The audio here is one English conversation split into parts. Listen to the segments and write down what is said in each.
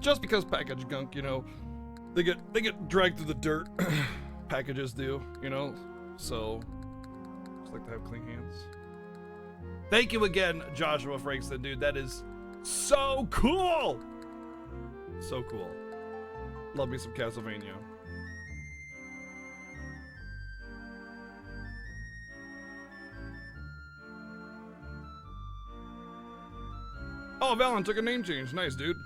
Just because package gunk, you know, they get dragged through the dirt. Packages do, you know. So just like to have clean hands. Thank you again, Joshua Frankston, dude. That is so cool. So cool. Love me some Castlevania. Oh, Valen took a name change. Nice, dude.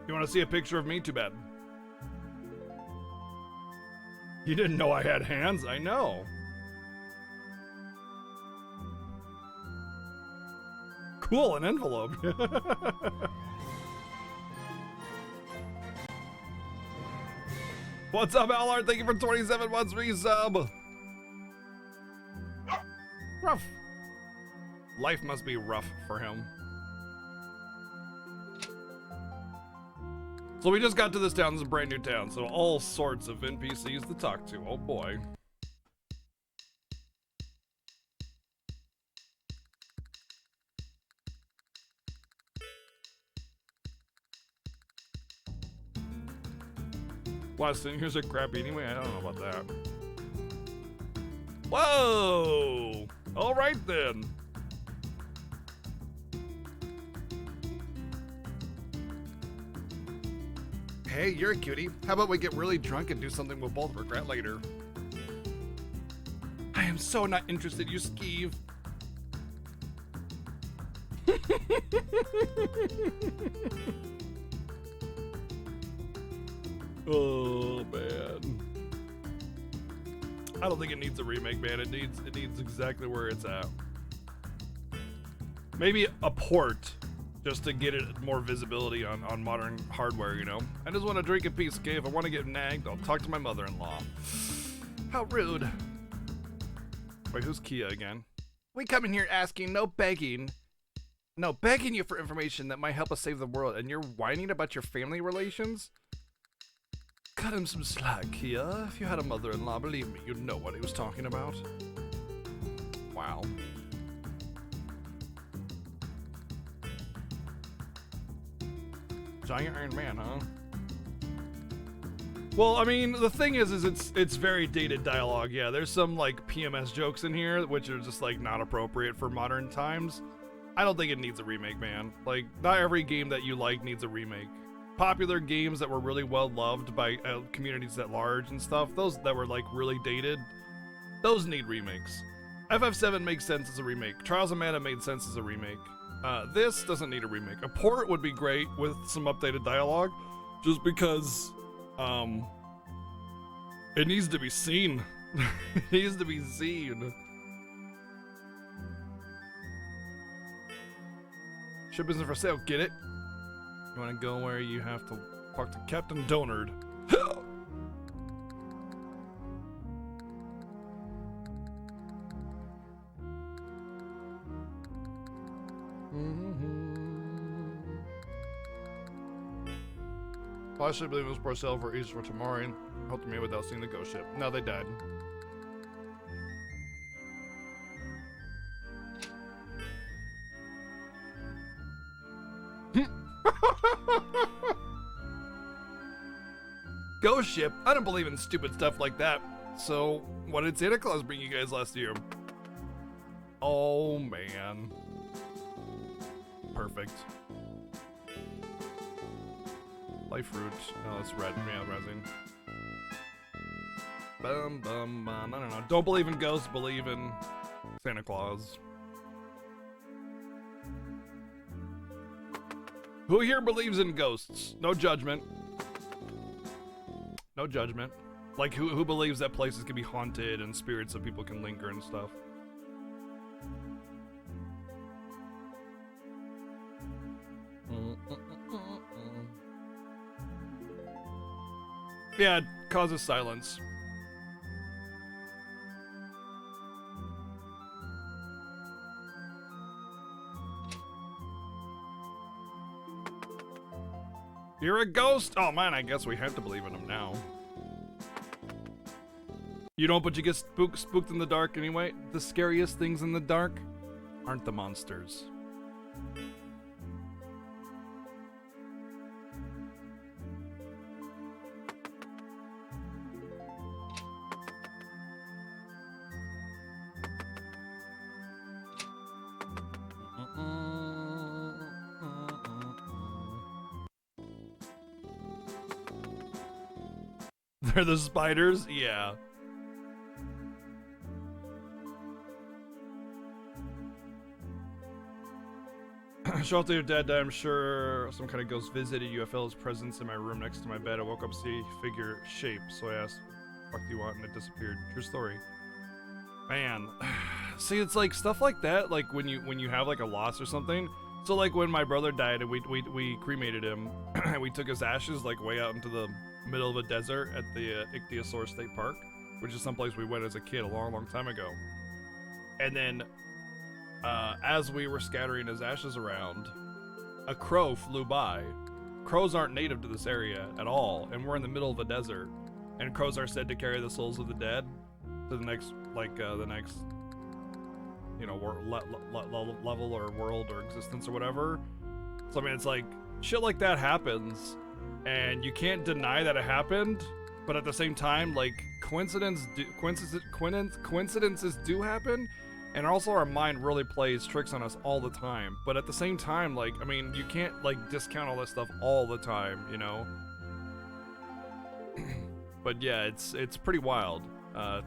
You want to see a picture of me? Too bad. You didn't know I had hands? I know. Cool, an envelope. What's up, Allard? Thank you for 27 months resub. Rough. Life must be rough for him. So we just got to this town. This is a brand new town, so all sorts of NPCs to talk to. Oh boy. Last thing, here's a crappy anyway. I don't know about that. Whoa! All right then. Hey, you're a cutie. How about we get really drunk and do something we'll both regret later? I am so not interested, you skeeve. Oh man. I don't think it needs a remake, man. It needs exactly where it's at. Maybe a port. Just to get it more visibility on modern hardware, you know? I just want to drink in peace, okay? If I want to get nagged, I'll talk to my mother-in-law. How rude. Wait, who's Kia again? We come in here asking, no begging. No, begging you for information that might help us save the world, and you're whining about your family relations? Cut him some slack, Kia. If you had a mother-in-law, believe me, you'd know what he was talking about. Wow. Giant Iron Man, huh? Well, I mean, the thing is it's very dated dialogue. Yeah, there's some like PMS jokes in here, which are just like not appropriate for modern times. I don't think it needs a remake, man. Like, not every game that you like needs a remake. Popular games that were really well loved by communities at large and stuff, those that were like really dated, those need remakes. FF7 makes sense as a remake. Trials of Mana made sense as a remake. This doesn't need a remake. A port would be great with some updated dialogue, just because, it needs to be seen. It needs to be seen. Ship isn't for sale, get it? You wanna go where you have to talk to Captain Donard. Possibly believe it was for sale for East for tomorrow and helped me without seeing the ghost ship. No, they died. Ghost ship? I don't believe in stupid stuff like that. So, what did Santa Claus bring you guys last year? Oh man. Perfect. Life fruit. No, that's red. Yeah, resin. Bum bum bum. I don't know. Don't believe in ghosts, believe in Santa Claus. Who here believes in ghosts? No judgment. No judgment. Like, who believes that places can be haunted and spirits of people can linger and stuff? Yeah, it causes silence. You're a ghost? Oh man, I guess we have to believe in him now. You don't, but you get spooked in the dark anyway. The scariest things in the dark aren't the monsters. They're the spiders? Yeah. Shortly your dad died, I'm sure some kind of ghost visited you. I felt his presence in my room next to my bed. I woke up, see figure shape, so I asked, "What do you want?" And it disappeared. True story. Man, see, it's like stuff like that. Like when you have like a loss or something. So like when my brother died and we cremated him, we took his ashes like way out into the middle of a desert at the Ichthyosaur State Park, which is someplace we went as a kid a long time ago. And then as we were scattering his ashes around, a crow flew by. Crows aren't native to this area at all, and we're in the middle of a desert. And crows are said to carry the souls of the dead to the next, you know, level or world or existence or whatever. So I mean, it's like shit like that happens, and you can't deny that it happened. But at the same time, like coincidences do happen. And also our mind really plays tricks on us all the time. But at the same time, like, I mean, you can't, like, discount all that stuff all the time, you know? But yeah, it's pretty wild. I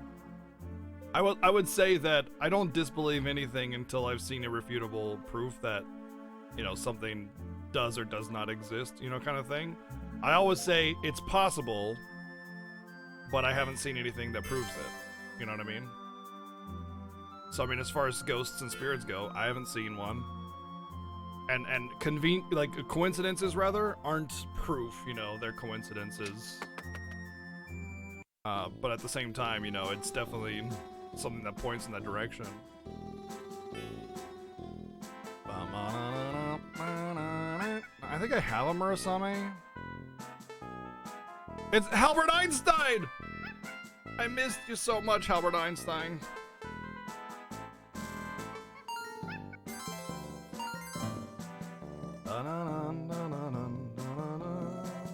would say that I don't disbelieve anything until I've seen irrefutable proof that, you know, something does or does not exist, you know, kind of thing. I always say it's possible, but I haven't seen anything that proves it. You know what I mean? So I mean, as far as ghosts and spirits go, I haven't seen one. And coincidences rather aren't proof, you know, they're coincidences. But at the same time, you know, it's definitely something that points in that direction. I think I have a Murasame. It's Albert Einstein! I missed you so much, Albert Einstein.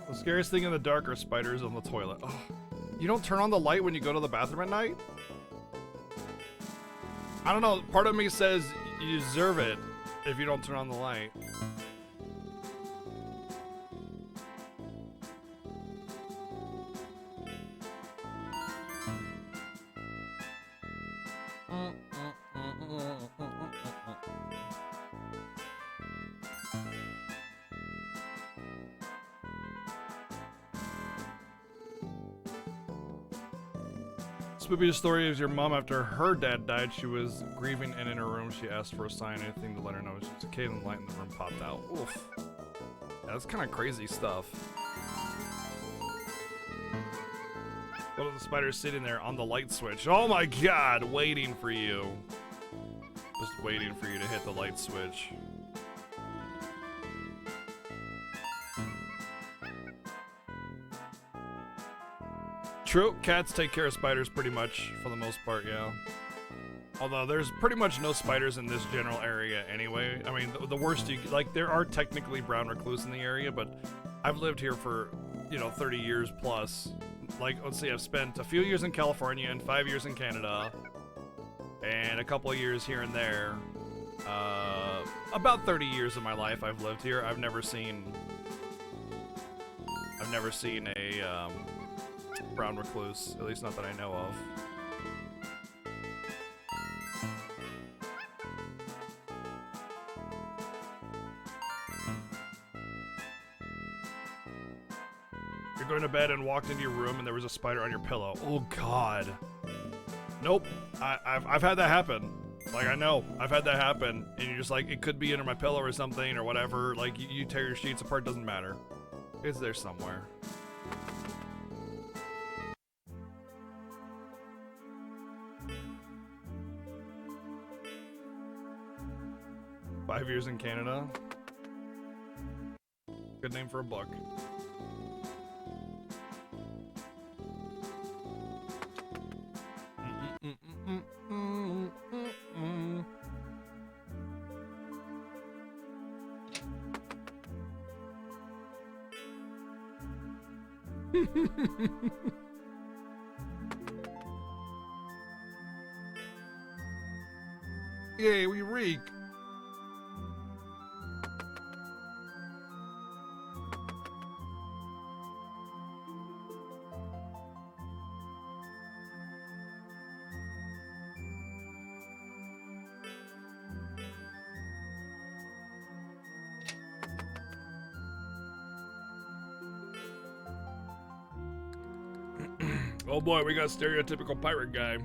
The scariest thing in the dark are spiders on the toilet. Oh, you don't turn on the light when you go to the bathroom at night? I don't know, part of me says you deserve it if you don't turn on the light. Spooky story is your mom, after her dad died, she was grieving, and in her room she asked for a sign, anything to let her know she was okay, and the light in the room popped out. Oof. Yeah, that's kind of crazy stuff. What are the spiders sitting there on the light switch? Oh my god, waiting for you. Just waiting for you to hit the light switch. True, cats take care of spiders pretty much, for the most part, yeah. Although there's pretty much no spiders in this general area anyway. I mean, the worst there are technically brown recluse in the area, but I've lived here for, you know, 30 years plus. Like, let's see, I've spent a few years in California and 5 years in Canada, and a couple of years here and there. About 30 years of my life I've lived here. I've never seen a, brown recluse, at least not that I know of. You're going to bed and walked into your room and there was a spider on your pillow. Oh god. Nope. I've had that happen. Like, I know, I've had that happen, and you're just like, it could be under my pillow or something or whatever. Like, you tear your sheets apart, doesn't matter. It's there somewhere. 5 years in Canada. Good name for a book. Yay, we reek. Oh boy, we got a stereotypical pirate guy.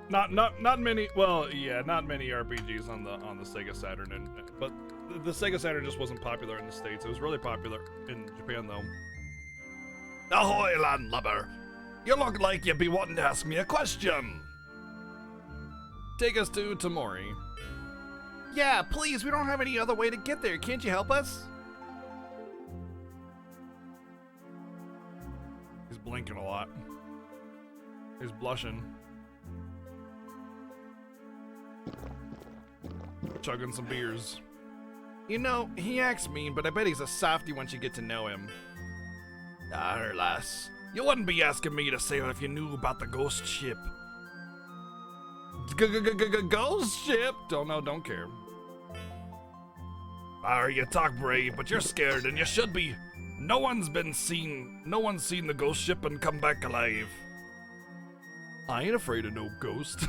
Not many. Well, yeah, not many RPGs on the Sega Saturn, but the Sega Saturn just wasn't popular in the States. It was really popular in Japan, though. Ahoy, landlubber! You look like you'd be wanting to ask me a question. Take us to Tamori. Yeah, please. We don't have any other way to get there. Can't you help us? He's blinking a lot. He's blushing. Chugging some beers. You know, he acts mean, but I bet he's a softie once you get to know him. Ah, lass. You wouldn't be asking me to sail if you knew about the ghost ship. Ghost ship? Don't know, don't care. You talk brave, but you're scared, and you should be. No one's seen the ghost ship and come back alive. I ain't afraid of no ghost.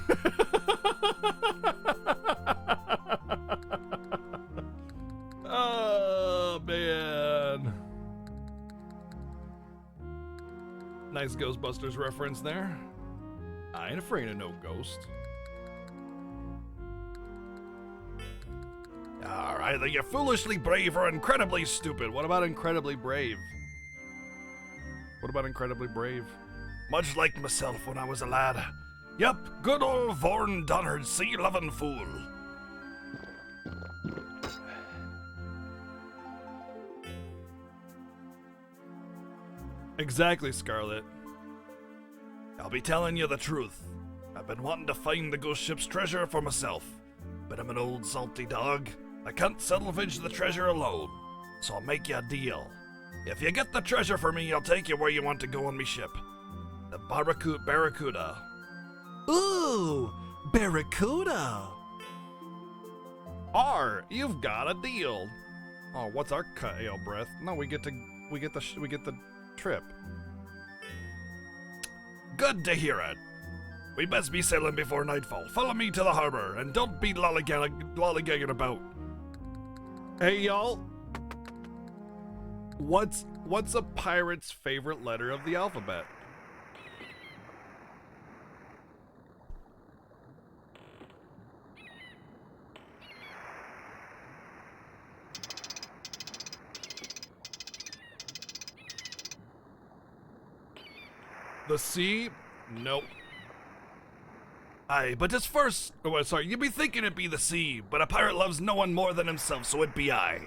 Oh, man. Nice Ghostbusters reference there. I ain't afraid of no ghost. Either you're foolishly brave or incredibly stupid. What about incredibly brave? What about incredibly brave? Much like myself when I was a lad. Yep, good old Vorn Dunnard, sea-loving fool. Exactly, Scarlet. I'll be telling you the truth. I've been wanting to find the ghost ship's treasure for myself, but I'm an old salty dog. I can't salvage the treasure alone, so I'll make you a deal. If you get the treasure for me, I'll take you where you want to go on me ship. The Barracuda. Ooh, Barracuda. You've got a deal. Oh, what's our ale breath? No, we get the trip. Good to hear it. We best be sailing before nightfall. Follow me to the harbor, and don't be lollygagging about. Hey, y'all. What's a pirate's favorite letter of the alphabet? The C? Nope. Aye, but it's first. Oh, sorry, you'd be thinking it'd be the sea, but a pirate loves no one more than himself, so it'd be I.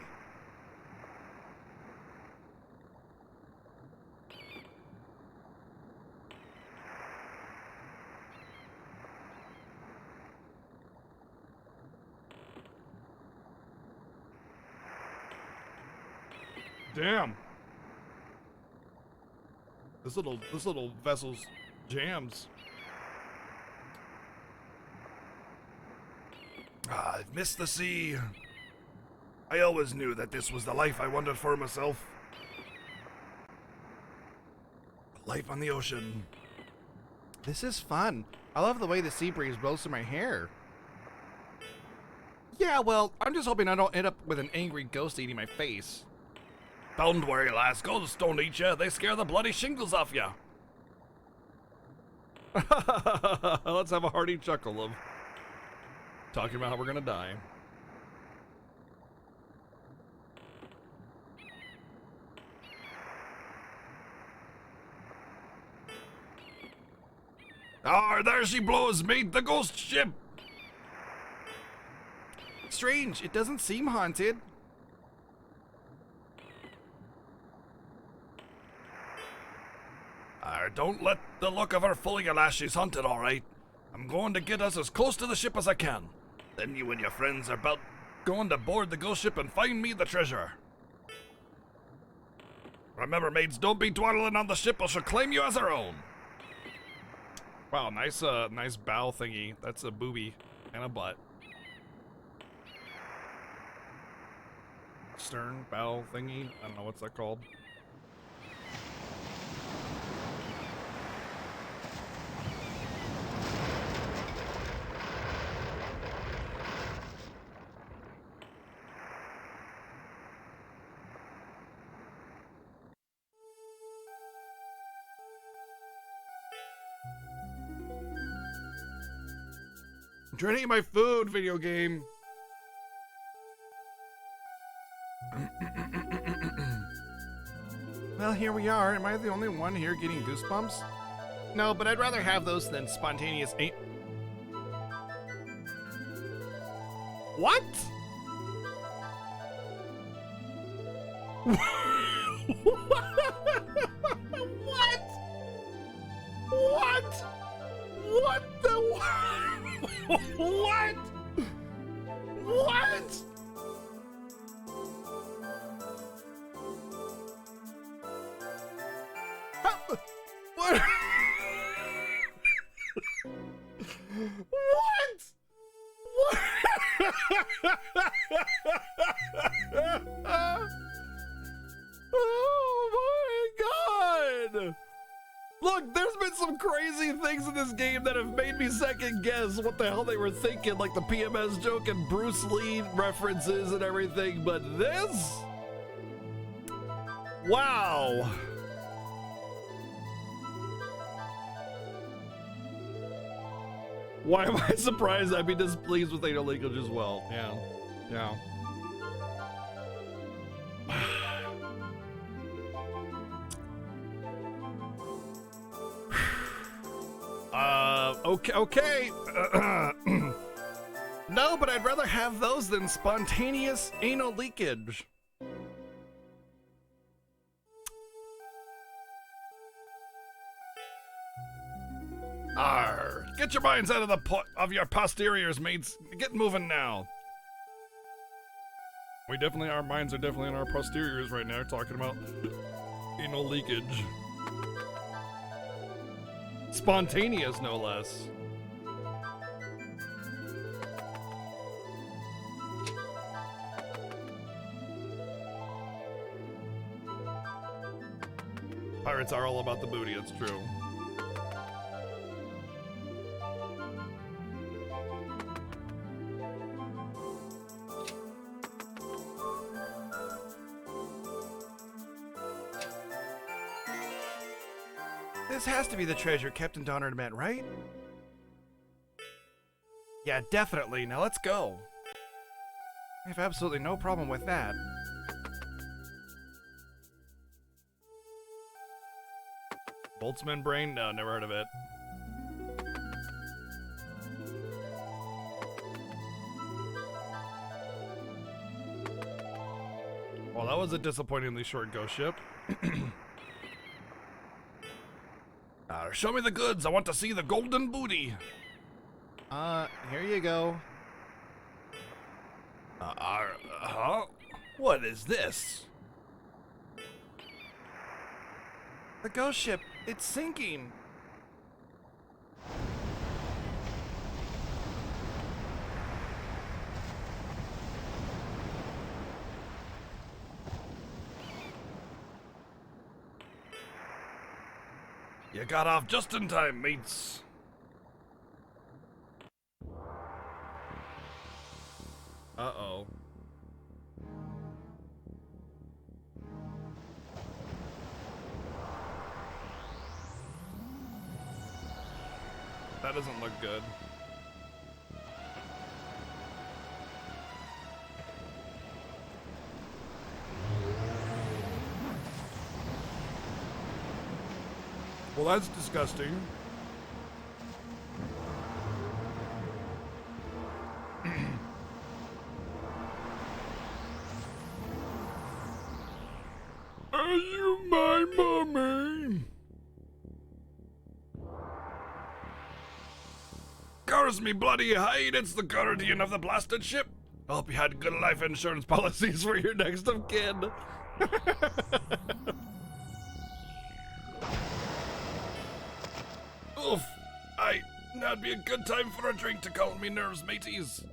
Damn. This little vessel's jams. I've missed the sea. I always knew that this was the life I wanted for myself. Life on the ocean. This is fun. I love the way the sea breeze blows through my hair. Yeah, well, I'm just hoping I don't end up with an angry ghost eating my face. Don't worry, lass. Ghosts don't eat you. They scare the bloody shingles off you. Let's have a hearty chuckle of talking about how we're gonna die. Ah, there she blows, mate. The ghost ship. Strange, it doesn't seem haunted. Don't let the look of her fool you, lass. She's haunted, all right. I'm going to get us as close to the ship as I can. Then you and your friends are about going to board the ghost ship and find me the treasure. Remember, maids, don't be dawdling on the ship or she'll claim you as her own. Wow, nice bow thingy. That's a booby and a butt. Stern bow thingy. I don't know what's that called. I'm trying to eat my food, video game. Well, here we are. Am I the only one here getting goosebumps? No, but I'd rather have those than spontaneous ain't. What? What? What? What the? What? What? What? What? Oh my god! Look, there's been some crazy things in this game that have made me second guess what the hell they were thinking, like the PMS joke and Bruce Lee references and everything, but this? Wow. Why am I surprised? I'd be displeased with anal leakage as well. Yeah. Yeah. Okay. No, but I'd rather have those than spontaneous anal leakage. Arr! Get your minds out of of your posteriors, mates. Get moving now. Our minds are definitely in our posteriors right now, talking about anal leakage. Spontaneous, no less. Pirates are all about the booty, it's true. This has to be the treasure Captain Donner meant, right? Yeah, definitely. Now let's go. I have absolutely no problem with that. Boltzmann brain? No, never heard of it. Well, that was a disappointingly short ghost ship. Show me the goods. I want to see the golden booty. Here you go. Huh? What is this? The ghost ship. It's sinking. You got off just in time, mates. Uh-oh. That doesn't look good. Well, that's disgusting. Are you my mommy? Curse me bloody hide, it's the guardian of the blasted ship. I hope you had good life insurance policies for your next of kin. Oof. Now'd be a good time for a drink to calm me nerves, mateys.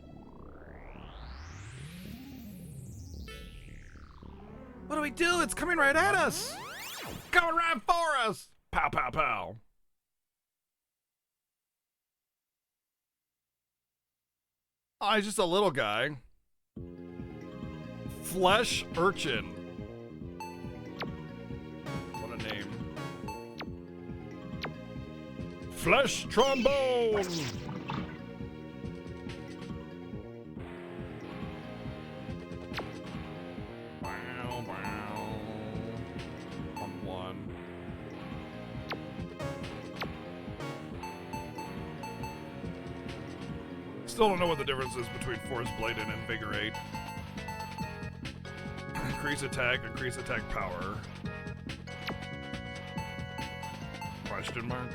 What do we do? It's coming right at us. Coming right for us. Pow, pow, pow. Oh, he's just a little guy. Flesh urchin. What a name. Flesh trombone. Wow, wow. One. Still don't know what the difference is between Force Blade and Invigorate. Increase attack power. Question mark?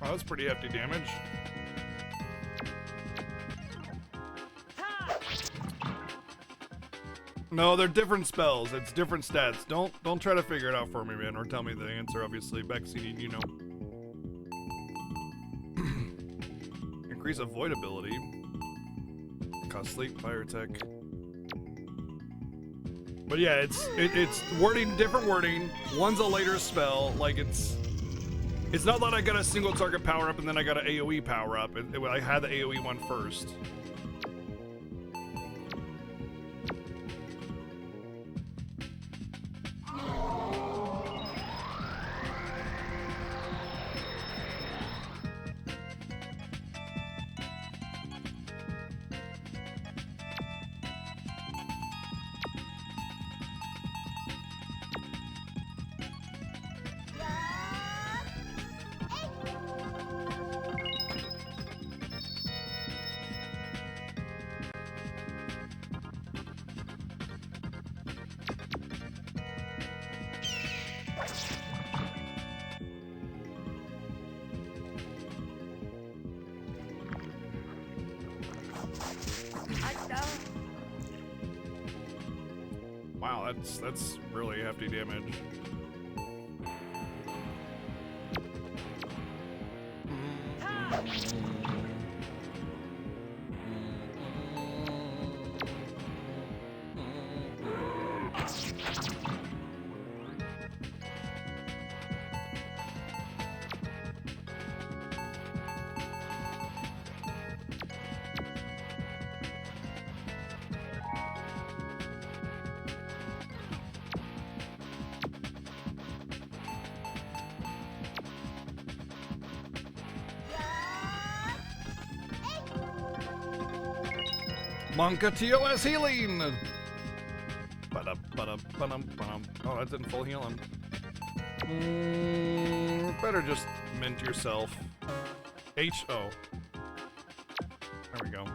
Oh, that's pretty hefty damage. No, they're different spells. It's different stats. Don't try to figure it out for me, man, or tell me the answer. Obviously, Bexine, you know. Increase avoidability. Cause sleep, fire tech. But yeah, it's wording, different wording. One's a later spell. Like it's not that I got a single target power up and then I got an AoE power up. I had the AoE one first. Wow, that's really hefty damage. Monka TOS healing! Oh, that didn't full heal him. Better just mint yourself. H-O. There we go.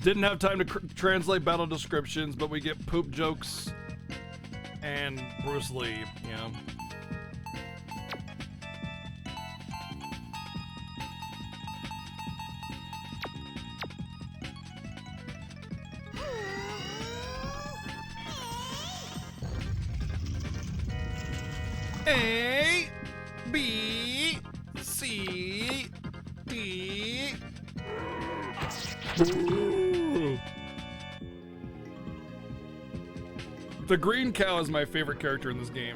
Didn't have time to translate battle descriptions, but we get poop jokes and Bruce Lee, yeah. A, B, C, D. The green cow is my favorite character in this game.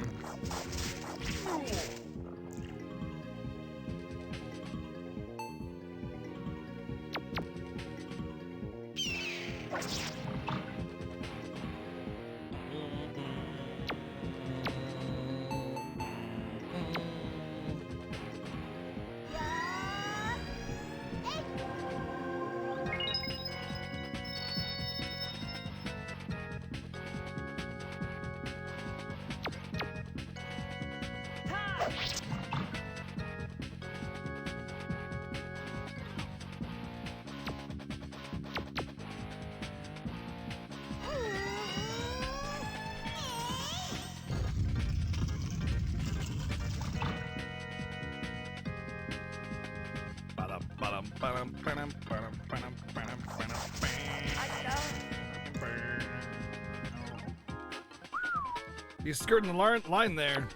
He's skirting the line there.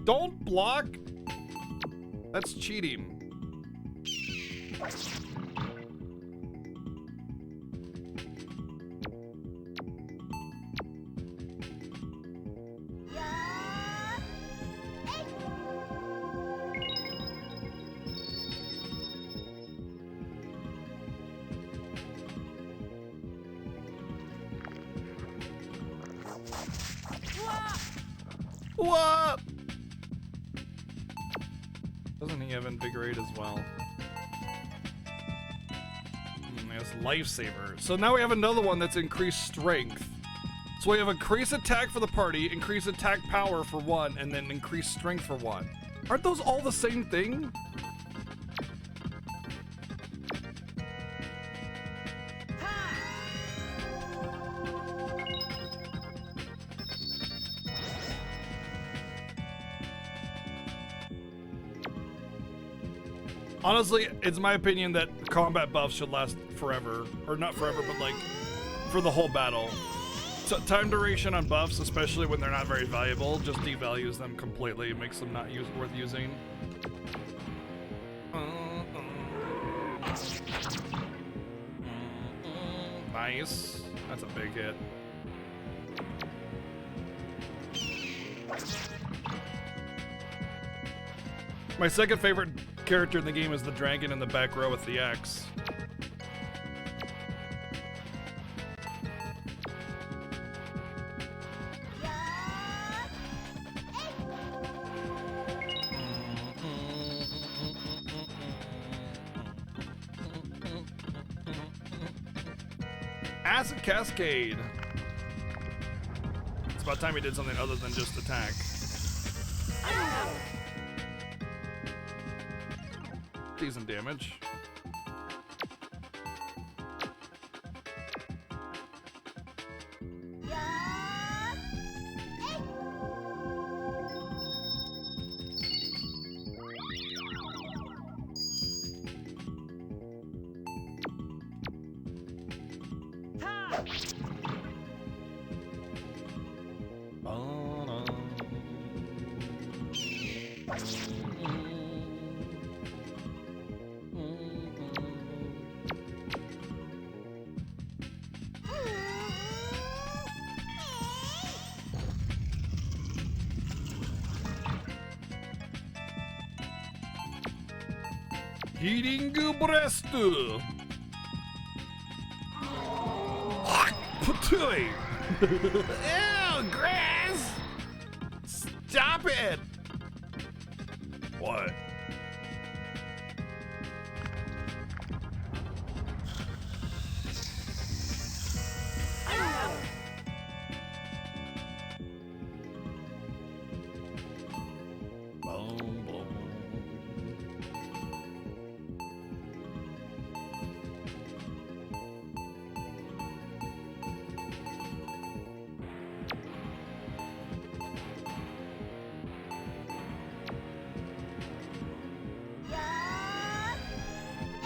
Don't block. That's cheating. What? Doesn't he have Invigorate as well? That's Lifesaver. So now we have another one that's increased strength. So we have increased attack for the party, increased attack power for one, and then increased strength for one. Aren't those all the same thing? Honestly, it's my opinion that combat buffs should last forever. Or not forever, but like, for the whole battle. So time duration on buffs, especially when they're not very valuable, just devalues them completely. It makes them not worth using. Nice. That's a big hit. My second favorite character in the game is the dragon in the back row with the axe. Acid Cascade. It's about time he did something other than just attack. Decent damage. Heating Brestu. Patooey. Ew, grass. Stop it. What?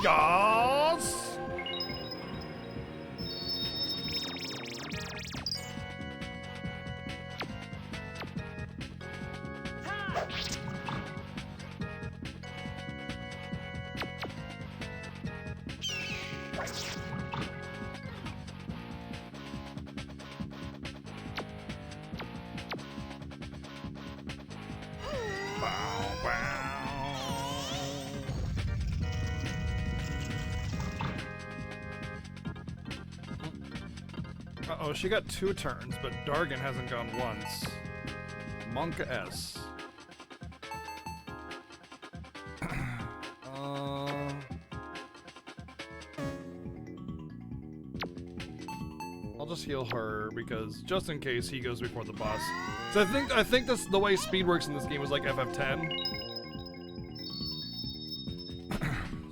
Yes. Bow, bow. Uh-oh, she got 2 turns, but Dargan hasn't gone once. Monka S. I'll just heal her because just in case he goes before the boss. So I think this the way speed works in this game is like FF10.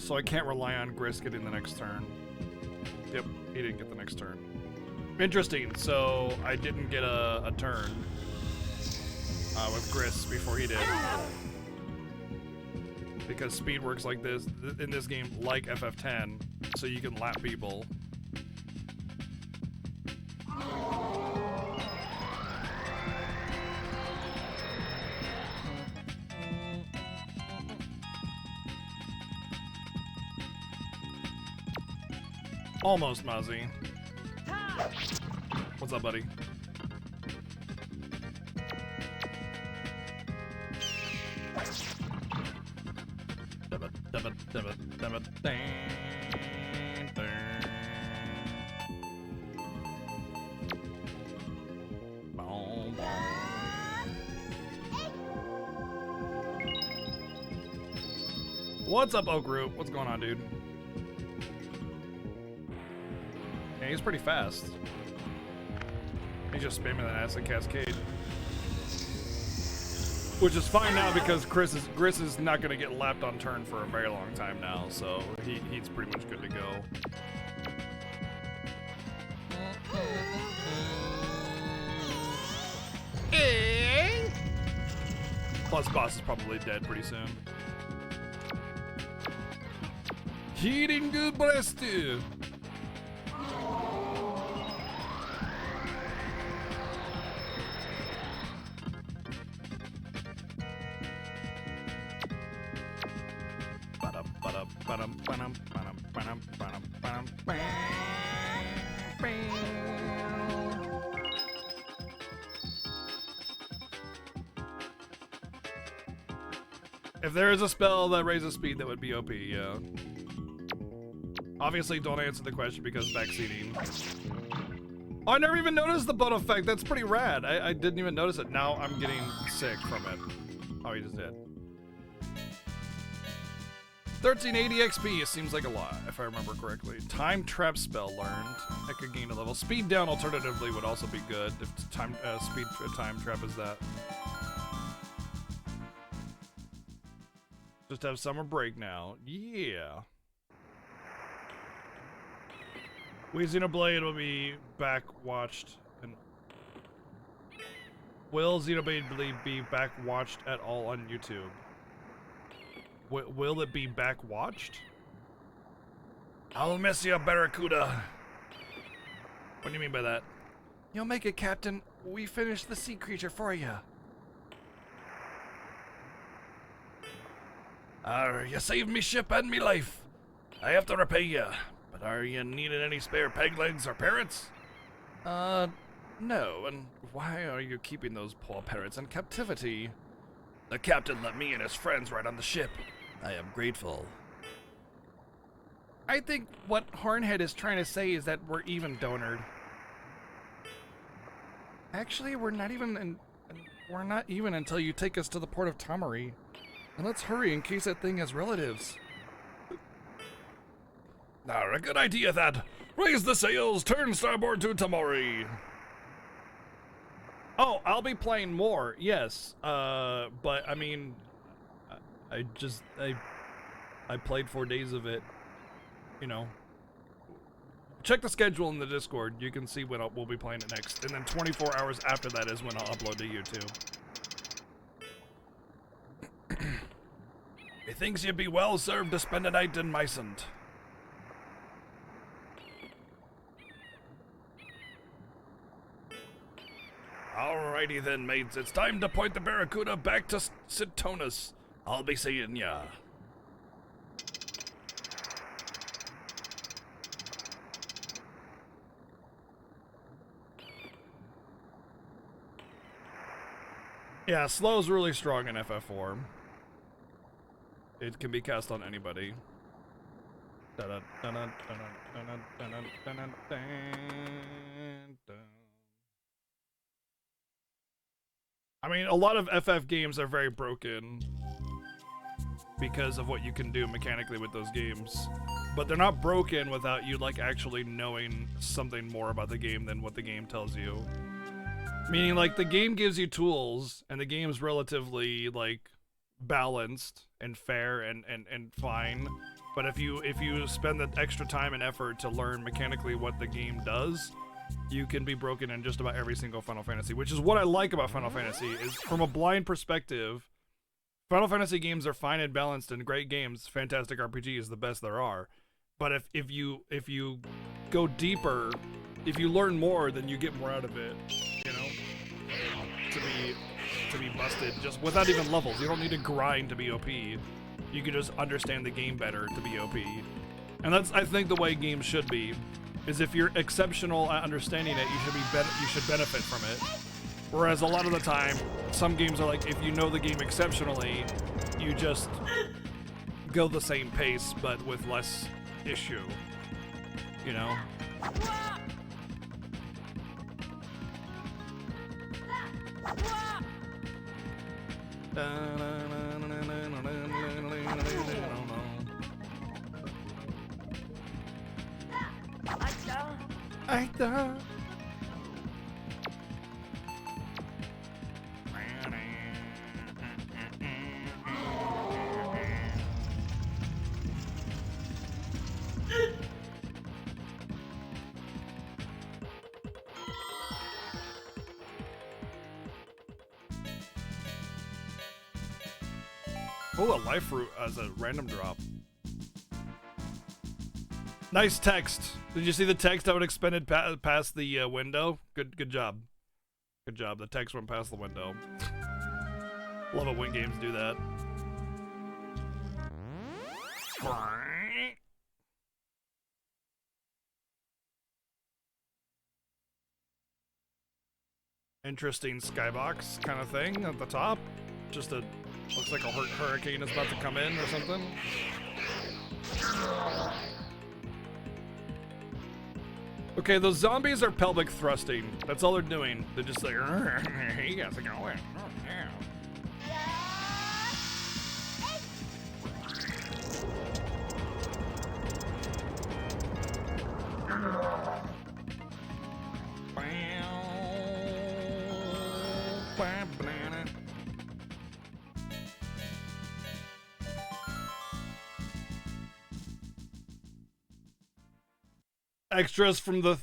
So I can't rely on Gris getting the next turn. Yep, he didn't get the next turn. Interesting. So I didn't get a turn with Gris before he did. Because speed works like this in this game, like FF10, so you can lap people. Almost, Mozzie. What's up, buddy? What's up, Oak Root? What's going on, dude? Yeah, he's pretty fast. He's just spamming that acid cascade. Which is fine now because Gris is not going to get lapped on turn for a very long time now, so he's pretty much good to go. Plus, boss is probably dead pretty soon. Heating good blast too. If there is a spell that raises speed, that would be OP, yeah. Obviously, don't answer the question because backseating. Oh, I never even noticed the butt effect. That's pretty rad. I didn't even notice it. Now I'm getting sick from it. Oh, he just did. 1380 XP. It seems like a lot, if I remember correctly. Time trap spell learned. I could gain a level. Speed down alternatively would also be good if time time trap is that. Just have summer break now. Yeah. Xenoblade will be back watched. And will Xenoblade be back watched at all on YouTube? Will it be back watched? I'll miss you, Barracuda. What do you mean by that? You'll make it, Captain. We finished the sea creature for you. You saved me ship and me life. I have to repay you. But are you needing any spare peg legs or parrots? No. And why are you keeping those poor parrots in captivity? The captain let me and his friends ride on the ship. I am grateful. I think what Hornhead is trying to say is that we're even donored. Actually, we're not even until you take us to the port of Tamari. And let's hurry in case that thing has relatives. Now, a good idea that. Raise the sails, turn starboard to Tamari. Oh, I'll be playing more, yes. But I mean, I played 4 days of it. You know. Check the schedule in the Discord. You can see when we'll be playing it next. And then 24 hours after that is when I'll upload to YouTube. Methinks you'd be well served to spend a night in Mysant. Alrighty then, mates. It's time to point the Barracuda back to Citonus. I'll be seeing ya. Yeah, slow's really strong in FF4. It can be cast on anybody. I mean, a lot of FF games are very broken because of what you can do mechanically with those games. But they're not broken without you, like, actually knowing something more about the game than what the game tells you. Meaning, like, the game gives you tools, and the game's relatively, like, balanced and fair and fine. But if you spend the extra time and effort to learn mechanically what the game does, you can be broken in just about every single Final Fantasy, which is what I like about Final Fantasy, is from a blind perspective, Final Fantasy games are fine and balanced and great games. Fantastic RPG is the best there are. But if you go deeper, if you learn more, then you get more out of it, you know? To be busted just without even levels. You don't need to grind to be OP. You can just understand the game better to be OP. And that's, I think, the way games should be. Is if you're exceptional at understanding it, you should benefit from it. Whereas a lot of the time, some games are like, if you know the game exceptionally, you just go the same pace, but with less issue. You know? Oh, a life fruit as a random drop. Nice text. Did you see the text how it expanded past the window? Good job. Good job. The text went past the window. Love it when games do that. Interesting skybox kind of thing at the top. Just a looks like a hurricane is about to come in or something. Okay, those zombies are pelvic thrusting. That's all they're doing. They're just like, you guys are going. Extras from the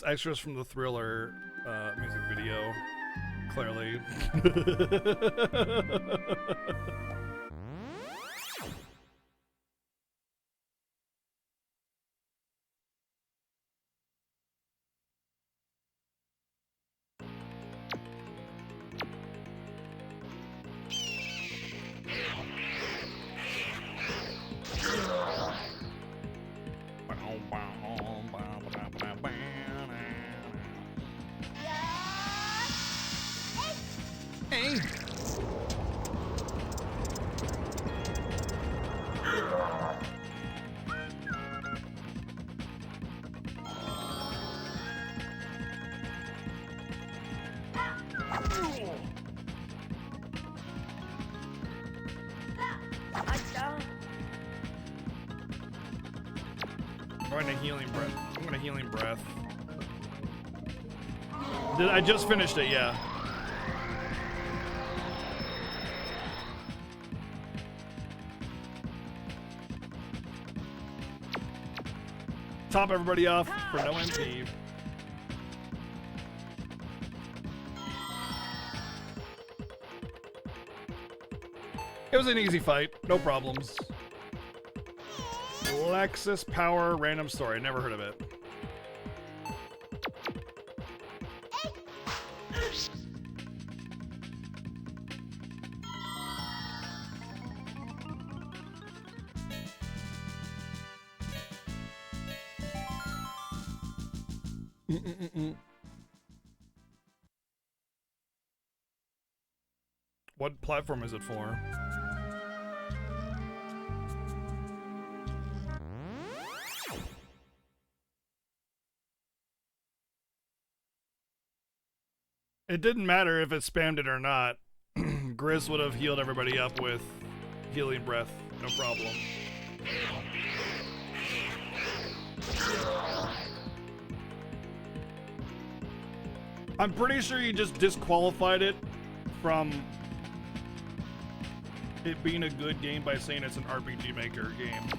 extras from the Thriller music video, clearly. I just finished it, yeah. Top everybody off for no MP. It was an easy fight, no problems. Lexus Power Random Story, never heard of it. What platform is it for? It didn't matter if it spammed it or not. Grizz would have healed everybody up with healing breath, no problem. I'm pretty sure you just disqualified it from it being a good game by saying it's an RPG Maker game.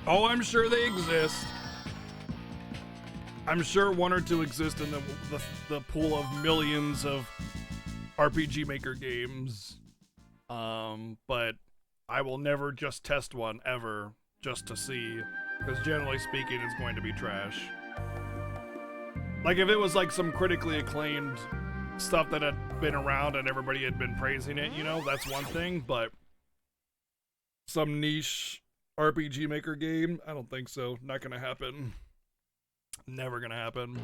Oh, I'm sure they exist. I'm sure one or two exist in the pool of millions of RPG Maker games. But I will never just test one ever just to see, because generally speaking, it's going to be trash. Like if it was like some critically acclaimed stuff that had been around and everybody had been praising it, you know, that's one thing, but some niche RPG Maker game? I don't think so. Not gonna happen. Never gonna happen.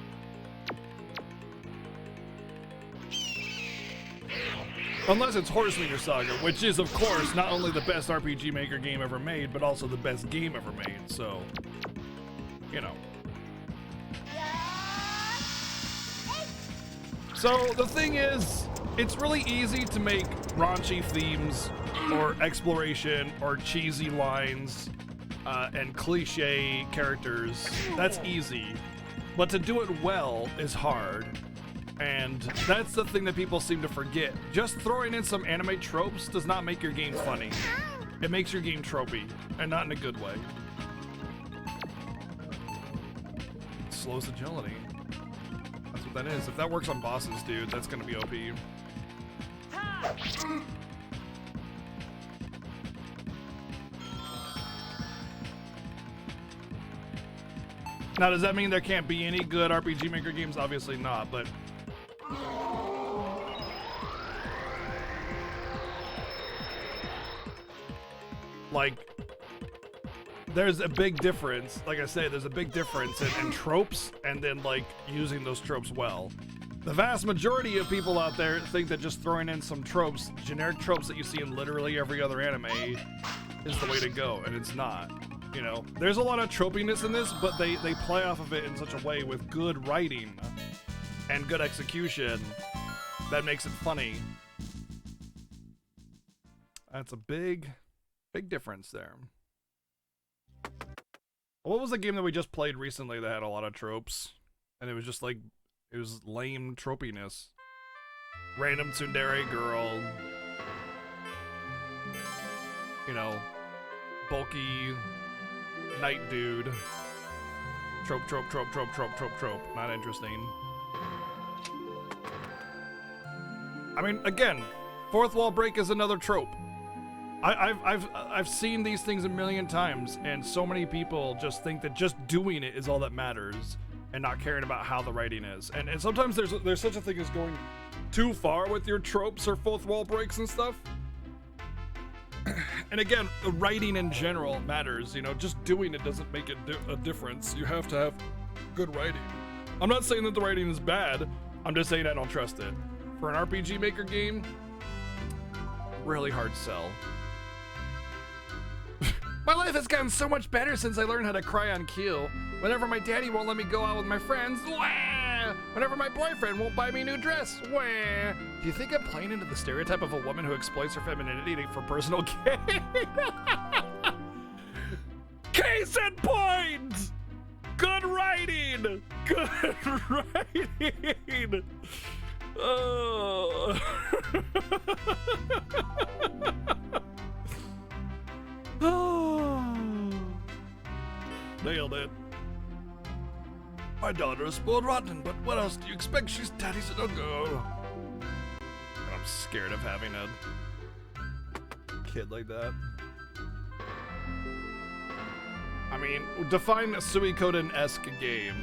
Unless it's Horse Meter Saga, which is, of course, not only the best RPG Maker game ever made, but also the best game ever made, so, you know. So, the thing is, it's really easy to make raunchy themes or exploration or cheesy lines and cliche characters. That's easy. But to do it well is hard. And that's the thing that people seem to forget. Just throwing in some anime tropes does not make your game funny. It makes your game tropey, and not in a good way. Slows agility. That's what that is. If that works on bosses, dude, that's gonna be OP. Now, does that mean there can't be any good RPG Maker games? Obviously not, but... like, there's a big difference. Like I say, there's a big difference in tropes and then, like, using those tropes well. The vast majority of people out there think that just throwing in some tropes, generic tropes that you see in literally every other anime, is the way to go, and it's not. You know, there's a lot of tropiness in this, but they play off of it in such a way with good writing and good execution that makes it funny. That's a big difference there. What was the game that we just played recently that had a lot of tropes? And it was just like, it was lame tropiness. Random tsundere girl. You know, bulky night dude. Trope. Not interesting. I mean, again, fourth wall break is another trope. I've seen these things a million times, and so many people just think that just doing it is all that matters, and not caring about how the writing is. And sometimes there's such a thing as going too far with your tropes or fourth wall breaks and stuff. And again, the writing in general matters. You know, just doing it doesn't make a difference. You have to have good writing. I'm not saying that the writing is bad. I'm just saying I don't trust it. For an RPG Maker game, really hard sell. My life has gotten so much better since I learned how to cry on cue. Whenever my daddy won't let me go out with my friends, wah! Whenever my boyfriend won't buy me a new dress, wah! Do you think I'm playing into the stereotype of a woman who exploits her femininity for personal gain? Case in point! Good writing! Good writing! Oh. Oh. Nailed it. My daughter is spoiled rotten, but what else do you expect? She's daddy's little girl. I'm scared of having a kid like that. I mean, define a Suikoden-esque game,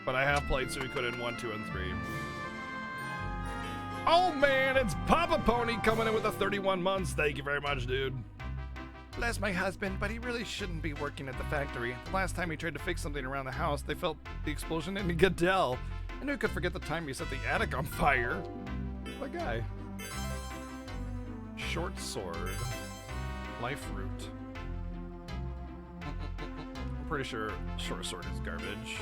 but I have played Suikoden 1, 2, and 3. Oh man, it's Papa Pony coming in with the 31 months. Thank you very much, dude. Bless my husband, but he really shouldn't be working at the factory. The last time he tried to fix something around the house, they felt the explosion in Goodell. And who could forget the time he set the attic on fire? What guy? Short sword. Life root. I'm pretty sure short sword is garbage.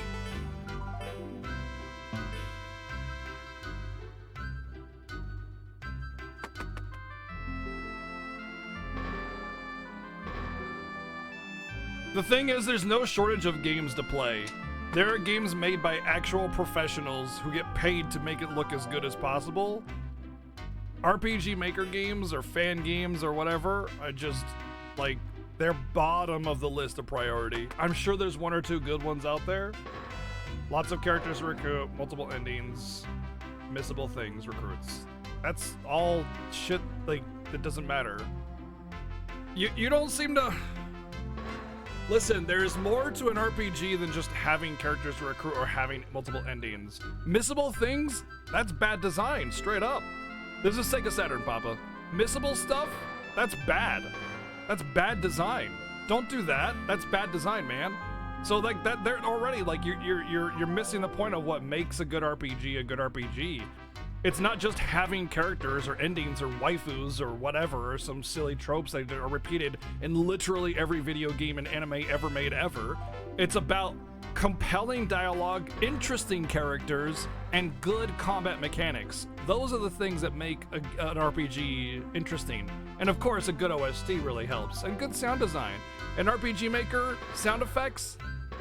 The thing is, there's no shortage of games to play. There are games made by actual professionals who get paid to make it look as good as possible. RPG Maker games or fan games or whatever are just, like, they're bottom of the list of priority. I'm sure there's one or two good ones out there. Lots of characters to recruit, multiple endings, missable things, recruits. That's all shit, like, that doesn't matter. You don't seem to... Listen, there's more to an RPG than just having characters to recruit or having multiple endings. Missable things? That's bad design, straight up. This is Sega Saturn, Papa. Missable stuff? That's bad. That's bad design. Don't do that. That's bad design, man. So like that, they're already like you're missing the point of what makes a good RPG a good RPG. It's not just having characters or endings or waifus or whatever, or some silly tropes that are repeated in literally every video game and anime ever made ever. It's about compelling dialogue, interesting characters, and good combat mechanics. Those are the things that make an RPG interesting. And of course, a good OST really helps, and good sound design. An RPG Maker, sound effects,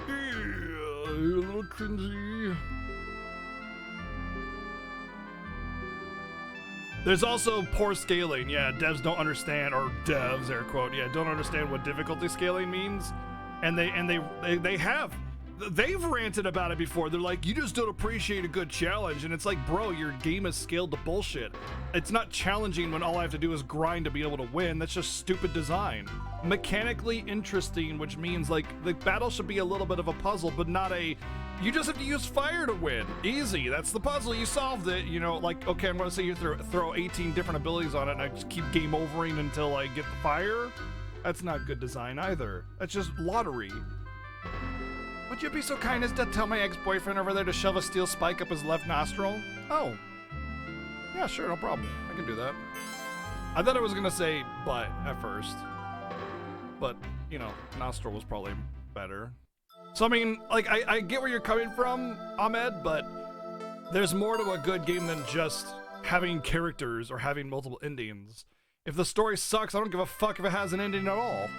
yeah, a little cringy. There's also poor scaling. Yeah, devs don't understand, or devs, air quote, yeah, don't understand what difficulty scaling means. And they've ranted about it before. They're like, you just don't appreciate a good challenge. And it's like, bro, your game is scaled to bullshit. It's not challenging when all I have to do is grind to be able to win. That's just stupid design. Mechanically interesting, which means like the battle should be a little bit of a puzzle, but not a, you just have to use fire to win. Easy, that's the puzzle, you solved it. You know, like, okay, I'm gonna say you throw 18 different abilities on it and I just keep game overing until I get the fire. That's not good design either. That's just lottery. Would you be so kind as to tell my ex-boyfriend over there to shove a steel spike up his left nostril? Oh. Yeah, sure, no problem. I can do that. I thought I was gonna say butt at first. But, you know, nostril was probably better. So, I mean, like, I get where you're coming from, Ahmed, but there's more to a good game than just having characters or having multiple endings. If the story sucks, I don't give a fuck if it has an ending at all.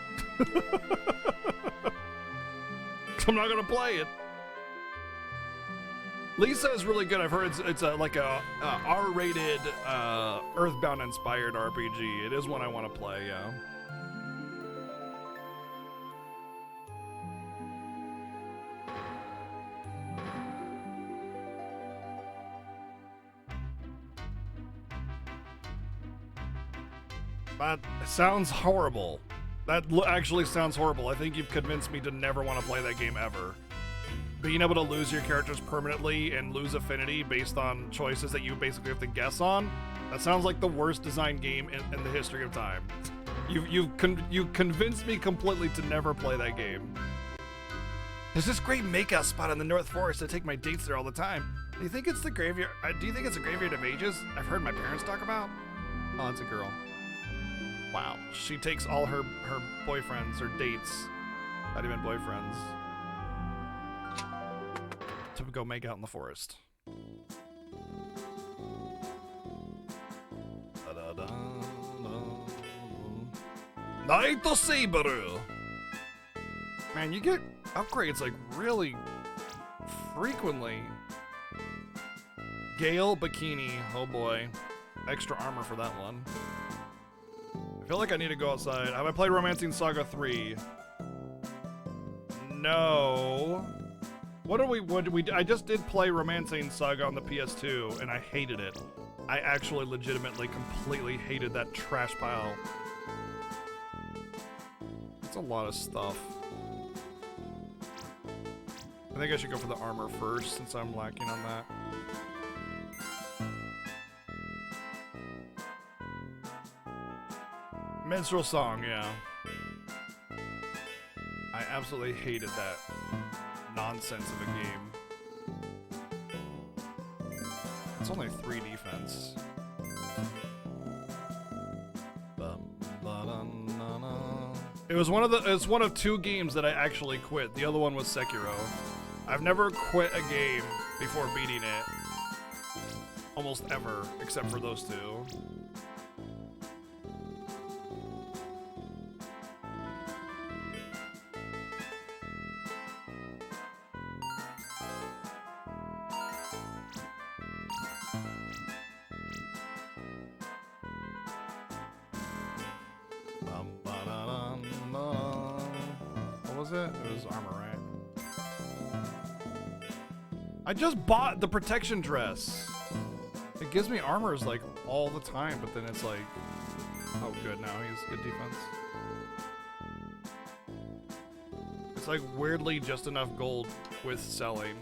I'm not gonna play it. Lisa is really good. I've heard it's like a R-rated, Earthbound-inspired RPG. It is one I want to play, yeah. That sounds horrible. That actually sounds horrible. I think you've convinced me to never want to play that game ever. Being able to lose your characters permanently and lose affinity based on choices that you basically have to guess on, that sounds like the worst designed game in the history of time. You've convinced me completely to never play that game. There's this great makeout spot in the North Forest. I take my dates there all the time. Do you think it's the graveyard? Do you think it's a graveyard of ages? I've heard my parents talk about. Oh, it's a girl. Wow, she takes all her boyfriends or dates, not even boyfriends, to go make out in the forest. Naito Saberu! Man, you get upgrades like really frequently. Gale Bikini, oh boy. Extra armor for that one. I feel like I need to go outside. Have I played Romancing Saga 3? No. What did we? I just did play Romancing Saga on the PS2, and I hated it. I actually legitimately completely hated that trash pile. It's a lot of stuff. I think I should go for the armor first, since I'm lacking on that. Minstrel Song, yeah. I absolutely hated that nonsense of a game. It's only 3 defense. It's one of 2 games that I actually quit. The other one was Sekiro. I've never quit a game before beating it. Almost ever, except for those 2. It was armor, right? I just bought the protection dress. It gives me armors like all the time, but then it's like, oh good, now he's good defense. It's like weirdly just enough gold with selling.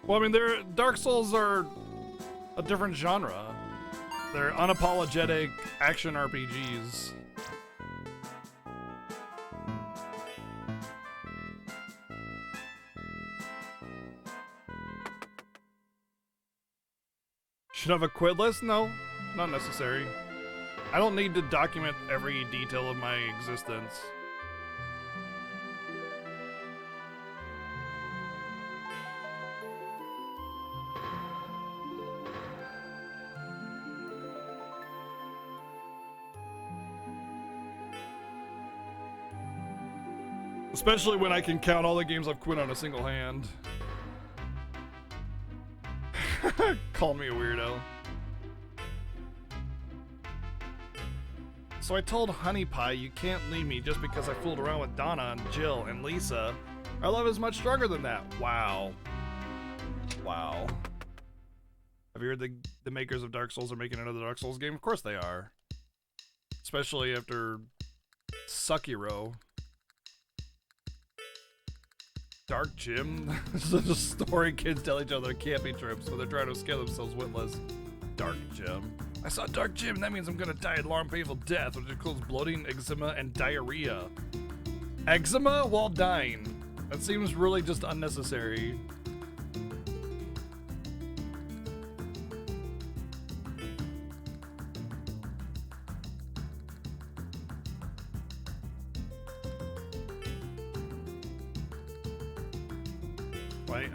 Well, I mean, Dark Souls are a different genre. They're unapologetic action RPGs. Should I have a quit list? No, not necessary. I don't need to document every detail of my existence. Especially when I can count all the games I've quit on a single hand. Call me a weirdo. So I told Honey Pie, you can't leave me just because I fooled around with Donna and Jill and Lisa. Our love is much stronger than that. Wow. Wow. Have you heard the makers of Dark Souls are making another Dark Souls game? Of course they are. Especially after Sekiro. Dark Gym? This is a story kids tell each other on camping trips when they're trying to scare themselves witless. Dark Gym. I saw Dark Gym, and that means I'm gonna die a long, painful death, which includes bloating, eczema, and diarrhea. Eczema while dying. That seems really just unnecessary.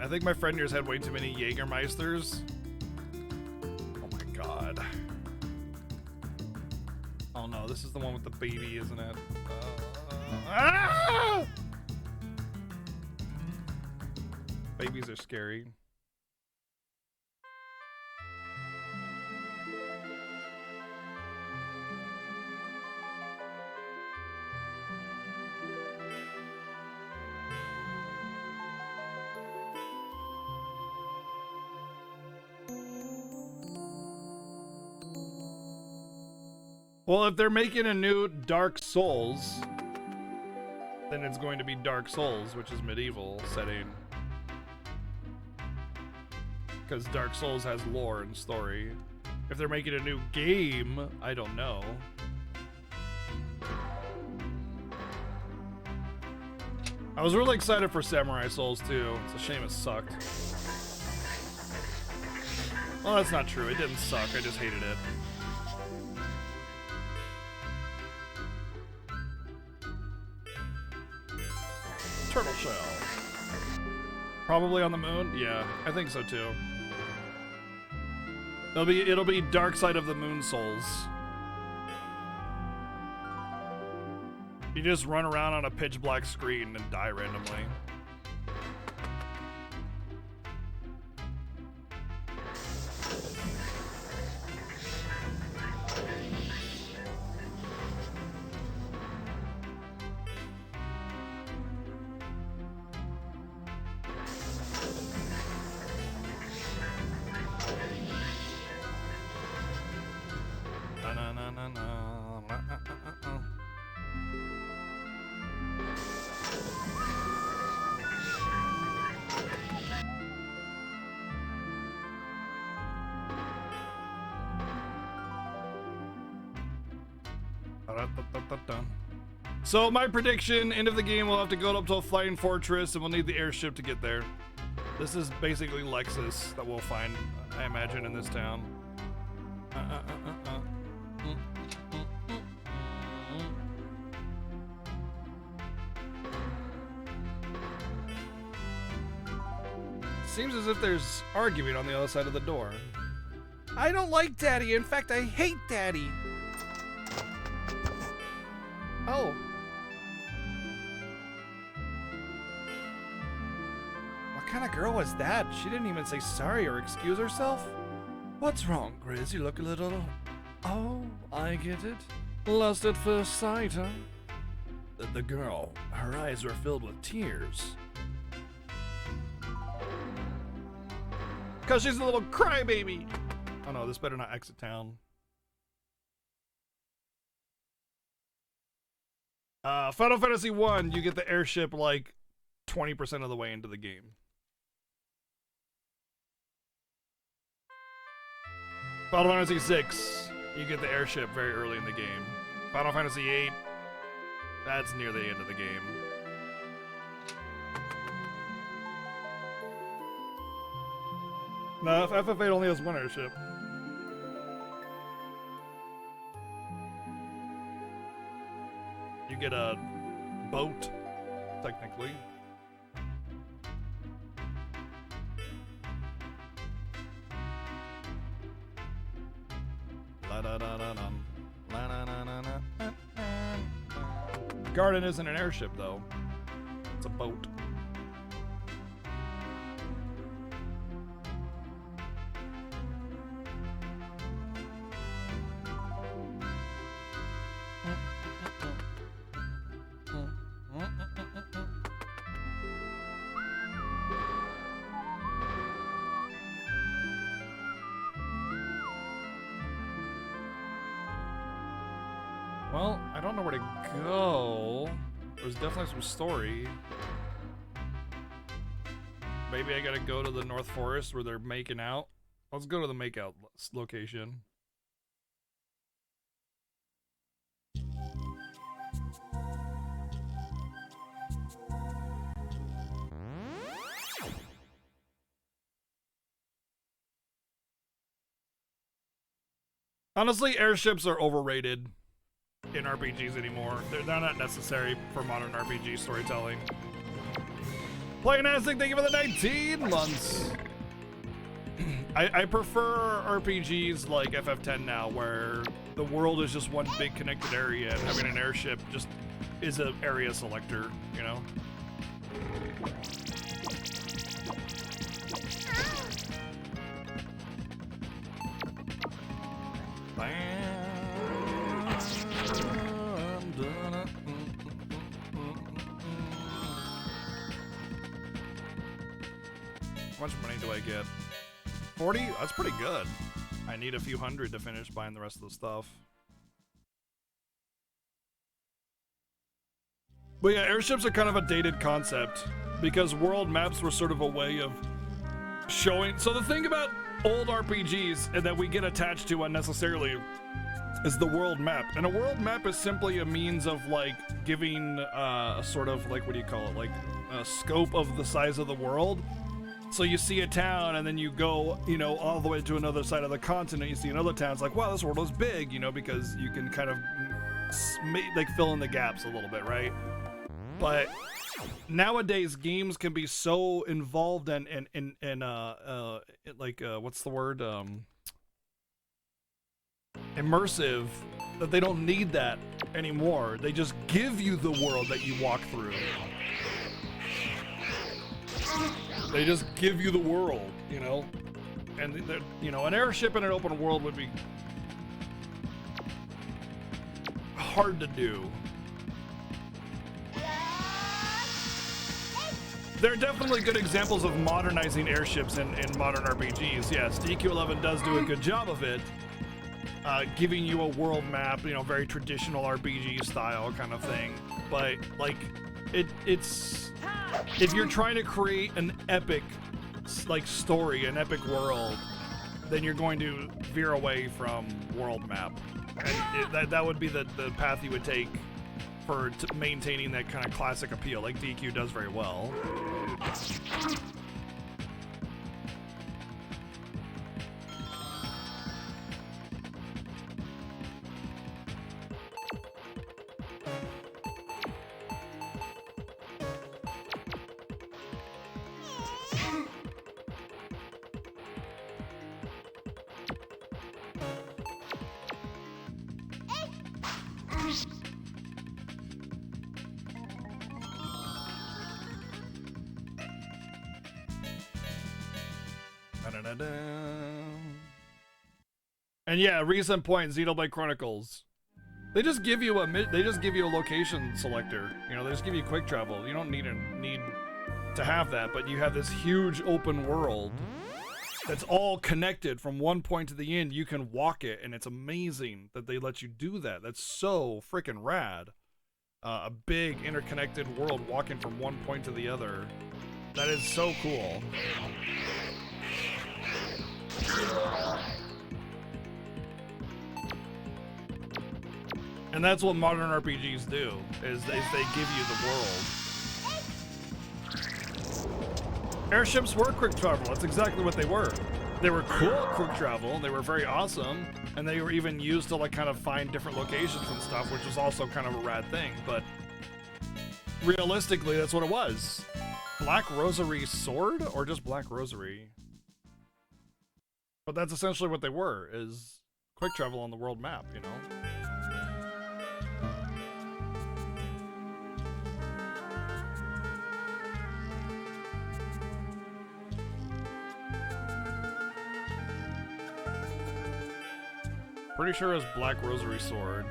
I think my friend here's had way too many Jägermeisters. Oh my god. Oh no, this is the one with the baby, isn't it? Ah! Babies are scary. Well, if they're making a new Dark Souls, then it's going to be Dark Souls, which is medieval setting. Because Dark Souls has lore and story. If they're making a new game, I don't know. I was really excited for Samurai Souls too. It's a shame it sucked. Well, that's not true. It didn't suck. I just hated it. turtle shell. Probably on the moon? Yeah, I think so too. It'll be Dark Side of the Moon Souls. You just run around on a pitch black screen and die randomly. So my prediction, end of the game, we'll have to go up to a flying fortress and we'll need the airship to get there. This is basically Lexus that we'll find, I imagine, in this town. Seems as if there's arguing on the other side of the door. I don't like Daddy. In fact, I hate Daddy. Oh. What kind of girl was that? She didn't even say sorry or excuse herself. What's wrong, Grizz? You look a little... Oh, I get it. Lost at first sight, huh? The girl, her eyes were filled with tears. 'Cause she's a little crybaby. Oh no, this better not exit town. Final Fantasy 1, you get the airship like 20% of the way into the game. Final Fantasy 6, you get the airship very early in the game. Final Fantasy 8, that's near the end of the game. No, FF8 only has one airship. You get a boat, technically. Garden isn't an airship, though. It's a boat. Well, I don't know where to go. There's definitely some story. Maybe I gotta go to the North Forest where they're making out. Let's go to the makeout location. Honestly, airships are overrated in RPGs anymore. They're not necessary for modern RPG storytelling. Playing Aztec, thank you for the 19 months. I prefer RPGs like FF10 now, where the world is just one big connected area, and having an airship just is an area selector, you know? How much money do I get? 40? That's pretty good. I need a few hundred to finish buying the rest of the stuff. But yeah, airships are kind of a dated concept because world maps were sort of a way of showing. So the thing about old RPGs and that we get attached to unnecessarily is the world map. And a world map is simply a means of like giving a sort of like, what do you call it? Like a scope of the size of the world. So you see a town and then you go, you know, all the way to another side of the continent. You see another town. It's like, wow, this world is big, you know, because you can kind of like fill in the gaps a little bit, right? But nowadays games can be so involved and like what's the word, immersive, that they don't need that anymore. They just give you the world that you walk through. They just give you the world, you know? And, you know, an airship in an open world would be hard to do. There are definitely good examples of modernizing airships in modern RPGs. Yes, DQ11 does do a good job of it, giving you a world map, you know, very traditional RPG style kind of thing. But like, it's if you're trying to create an epic like story, an epic world, then you're going to veer away from world map, and that would be the path you would take for maintaining that kind of classic appeal, like DQ does very well. And yeah, recent point, Xenoblade Chronicles. They just give you a location selector. You know, they just give you quick travel. You don't need to have that, but you have this huge open world that's all connected from one point to the end. You can walk it, and it's amazing that they let you do that. That's so freaking rad. A big interconnected world walking from one point to the other. That is so cool. And that's what modern RPGs do, is they give you the world. Airships were quick travel, that's exactly what they were. They were cool quick travel, they were very awesome, and they were even used to like kind of find different locations and stuff, which was also kind of a rad thing, but realistically, that's what it was. Black Rosary Sword, or just Black Rosary? But that's essentially what they were, is quick travel on the world map, you know? Pretty sure it's Black Rosary Sword.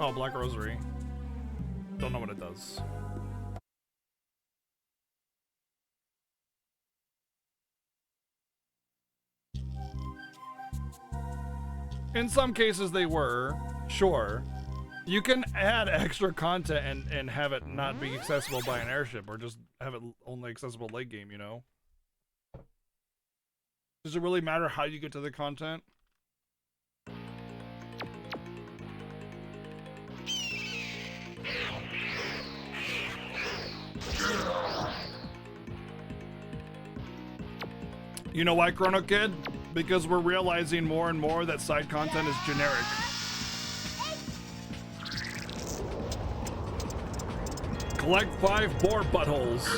Oh, Black Rosary. Don't know what it does. In some cases they were, sure. You can add extra content and have it not be accessible by an airship, or just have it only accessible late game, you know? Does it really matter how you get to the content? You know why, Chrono Kid? Because we're realizing more and more that side content is generic. Collect 5 boar buttholes.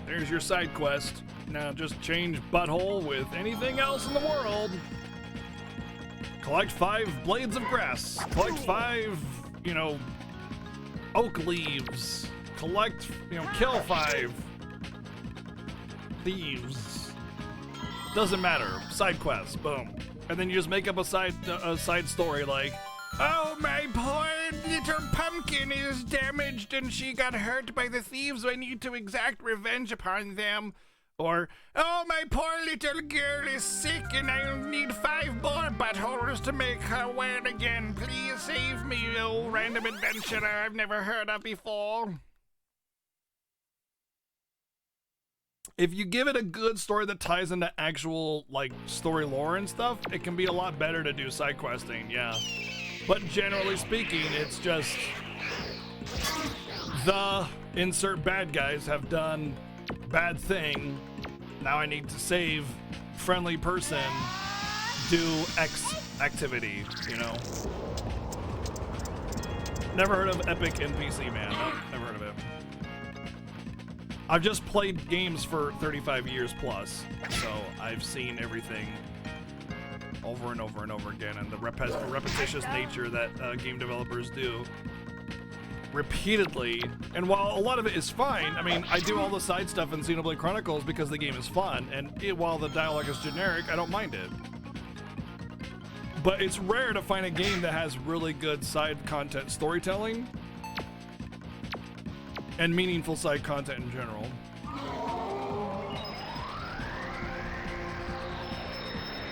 There's your side quest. Now just change butthole with anything else in the world. Collect 5 blades of grass. Collect 5, you know, oak leaves. Collect, you know, kill 5 thieves. Doesn't matter. Side quest. Boom. And then you just make up a side story like, oh, my poor little pumpkin is damaged and she got hurt by the thieves. I need to exact revenge upon them. Or, oh, my poor little girl is sick and I'll need 5 more buttholes to make her well again. Please save me, oh random adventurer I've never heard of before. if you give it a good story that ties into actual like story lore and stuff, it can be a lot better to do side questing, yeah. But generally speaking, it's just the insert bad guys have done bad thing. Now I need to save friendly person, do X activity, you know. Never heard of Epic NPC, man. No, never heard of it. I've just played games for 35 years plus, so I've seen everything over and over and over again, and the repetitious nature that game developers do repeatedly. And while a lot of it is fine, I mean, I do all the side stuff in Xenoblade Chronicles because the game is fun, and while the dialogue is generic, I don't mind it. But it's rare to find a game that has really good side content storytelling and meaningful side content in general.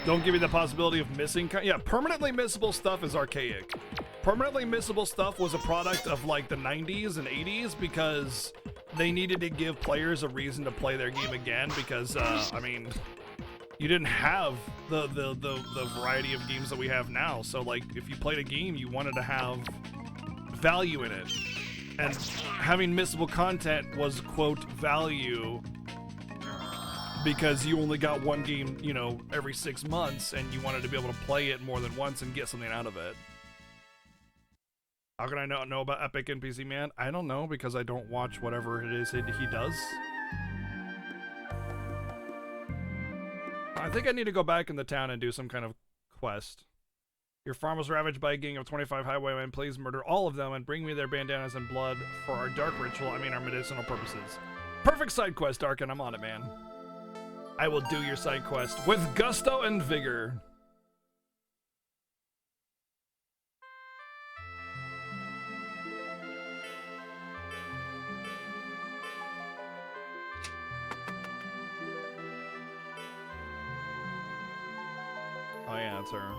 Don't give you the possibility of missing yeah, permanently missable stuff is archaic. Permanently missable stuff was a product of like the 90s and 80s because they needed to give players a reason to play their game again because, I mean, you didn't have the variety of games that we have now. So like if you played a game, you wanted to have value in it. And having missable content was, quote, value because you only got one game, you know, every 6 months and you wanted to be able to play it more than once and get something out of it. How can I not know about Epic NPC Man? I don't know because I don't watch whatever it is he does. I think I need to go back in the town and do some kind of quest. Your farm was ravaged by a gang of 25 highwaymen. Please murder all of them and bring me their bandanas and blood for our dark ritual. I mean our medicinal purposes. Perfect side quest, Darkin. I'm on it, man. I will do your side quest with gusto and vigor. Oh yeah, it's her.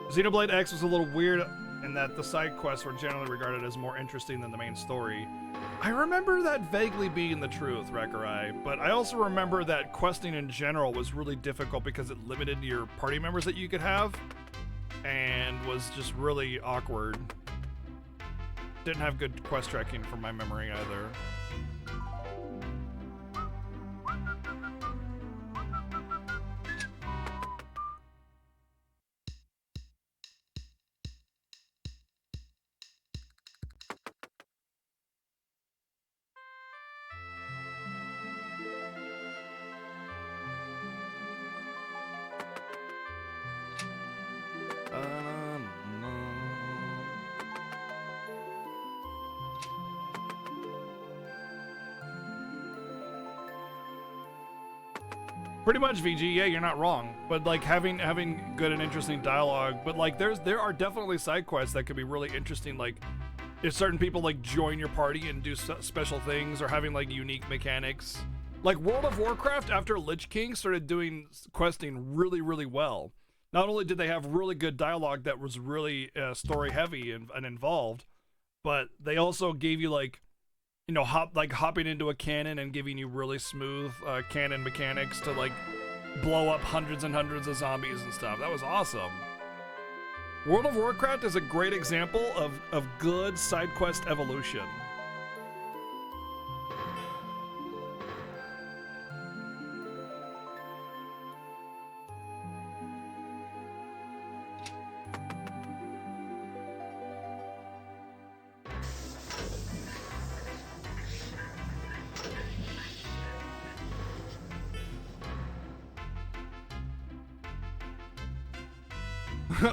Xenoblade X was a little weird in that the side quests were generally regarded as more interesting than the main story. I remember that vaguely being the truth, Rekurai, but I also remember that questing in general was really difficult because it limited your party members that you could have and was just really awkward. Didn't have good quest tracking from my memory either. Pretty much, VG. Yeah, you're not wrong. But like having good and interesting dialogue. But like there are definitely side quests that could be really interesting. Like if certain people like join your party and do special things, or having like unique mechanics. Like World of Warcraft after Lich King started doing questing really, really well. Not only did they have really good dialogue that was really story heavy and involved, but they also gave you like, you know, hopping into a cannon and giving you really smooth cannon mechanics to like blow up hundreds and hundreds of zombies and stuff. That was awesome. World of Warcraft is a great example of good side quest evolution.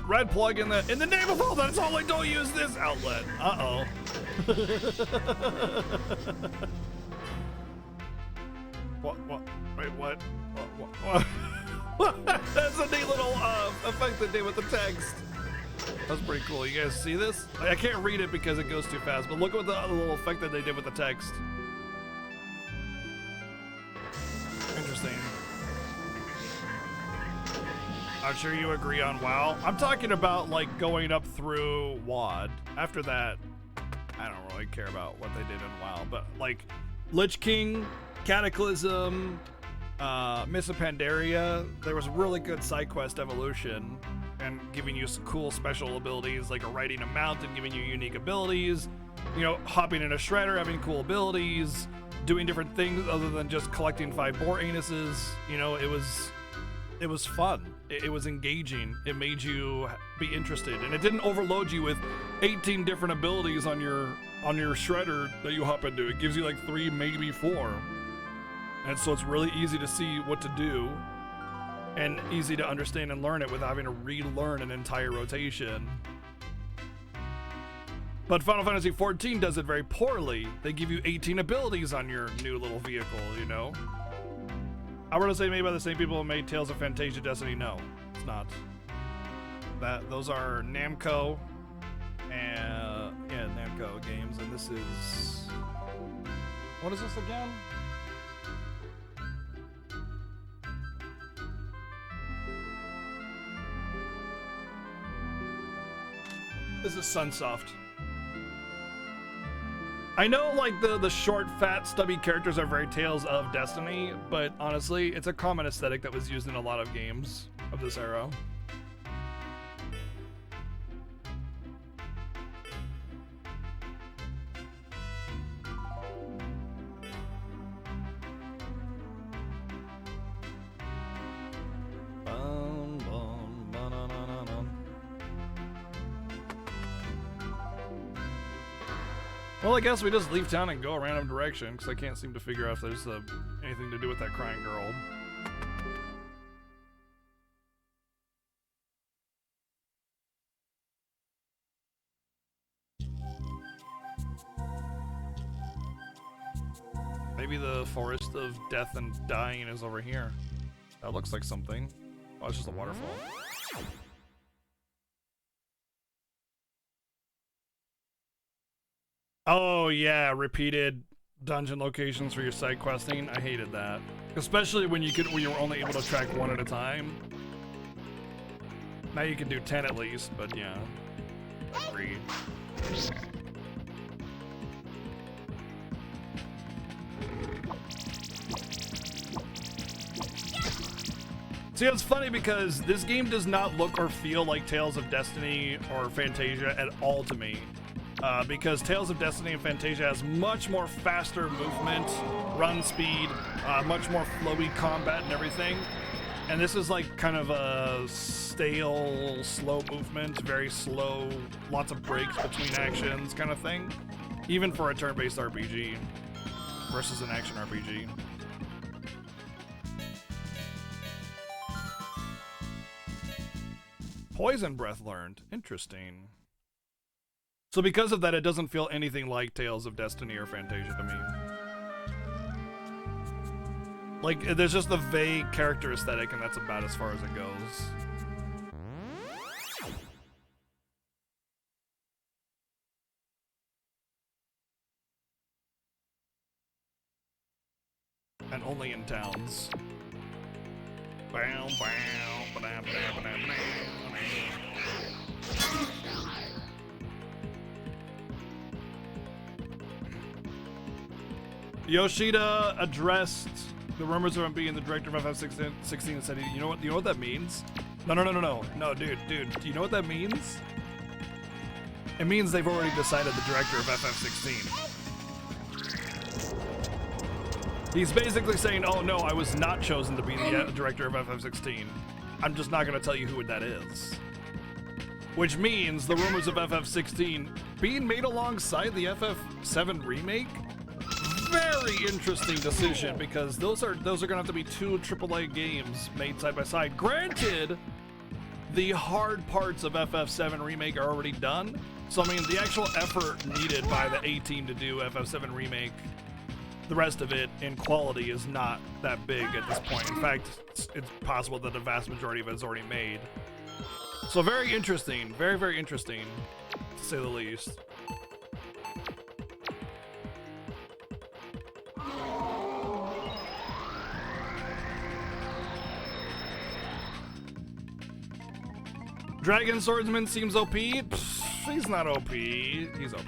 Red plug in the name of all that's all, like, don't use this outlet. Uh-oh. What? Wait, what? What? That's a neat little effect they did with the text. That's pretty cool. You guys see this? I can't read it because it goes too fast, but look at the little effect that they did with the text. Interesting. I'm sure you agree on WoW. I'm talking about like going up through WoD. After that, I don't really care about what they did in WoW, but like Lich King Cataclysm, Miss Pandaria, there was really good side quest evolution and giving you some cool special abilities like riding a mountain, giving you unique abilities, you know, hopping in a shredder, having cool abilities, doing different things other than just collecting 5 boar anuses. You know, it was fun. It was engaging. It made you be interested, and it didn't overload you with 18 different abilities on your shredder that you hop into. It gives you like 3, maybe 4. And so it's really easy to see what to do and easy to understand and learn it without having to relearn an entire rotation. But Final Fantasy XIV does it very poorly. They give you 18 abilities on your new little vehicle, you know? I were to say made by the same people who made Tales of Fantasia Destiny. No, it's not. Those are Namco and Namco games, and this is, what is this again? This is Sunsoft. I know, like, the short, fat, stubby characters are very Tales of Destiny, but honestly, it's a common aesthetic that was used in a lot of games of this era. Well, I guess we just leave town and go a random direction, because I can't seem to figure out if there's anything to do with that crying girl. Maybe the forest of death and dying is over here. That looks like something. Oh, it's just a waterfall. Oh yeah, repeated dungeon locations for your side questing. I hated that, especially when you were only able to track 1 at a time. Now you can do 10 at least, but yeah, agreed. See, it's funny because this game does not look or feel like Tales of Destiny or Fantasia at all to me. Because Tales of Destiny and Fantasia has much more faster movement, run speed, much more flowy combat and everything. And this is like kind of a stale, slow movement, very slow, lots of breaks between actions kind of thing. Even for a turn-based RPG versus an action RPG. Poison Breath learned. Interesting. So because of that, it doesn't feel anything like Tales of Destiny or Fantasia to me. Like, there's just the vague character aesthetic, and that's about as far as it goes. And only in towns. Yoshida addressed the rumors of him being the director of FF16 and said, you know what that means? No, dude, do you know what that means? It means they've already decided the director of FF16. He's basically saying, oh no, I was not chosen to be the director of FF16. I'm just not gonna tell you who that is. Which means the rumors of FF16 being made alongside the FF7 remake, very interesting decision, because those are gonna have to be 2 AAA games made side by side. Granted, the hard parts of FF7 remake are already done, so I mean the actual effort needed by the A team to do FF7 remake, the rest of it in quality is not that big at this point. In fact, it's possible that the vast majority of it is already made. So very interesting, very interesting, to say the least. Dragon Swordsman seems OP. Pfft, he's not OP. He's OP.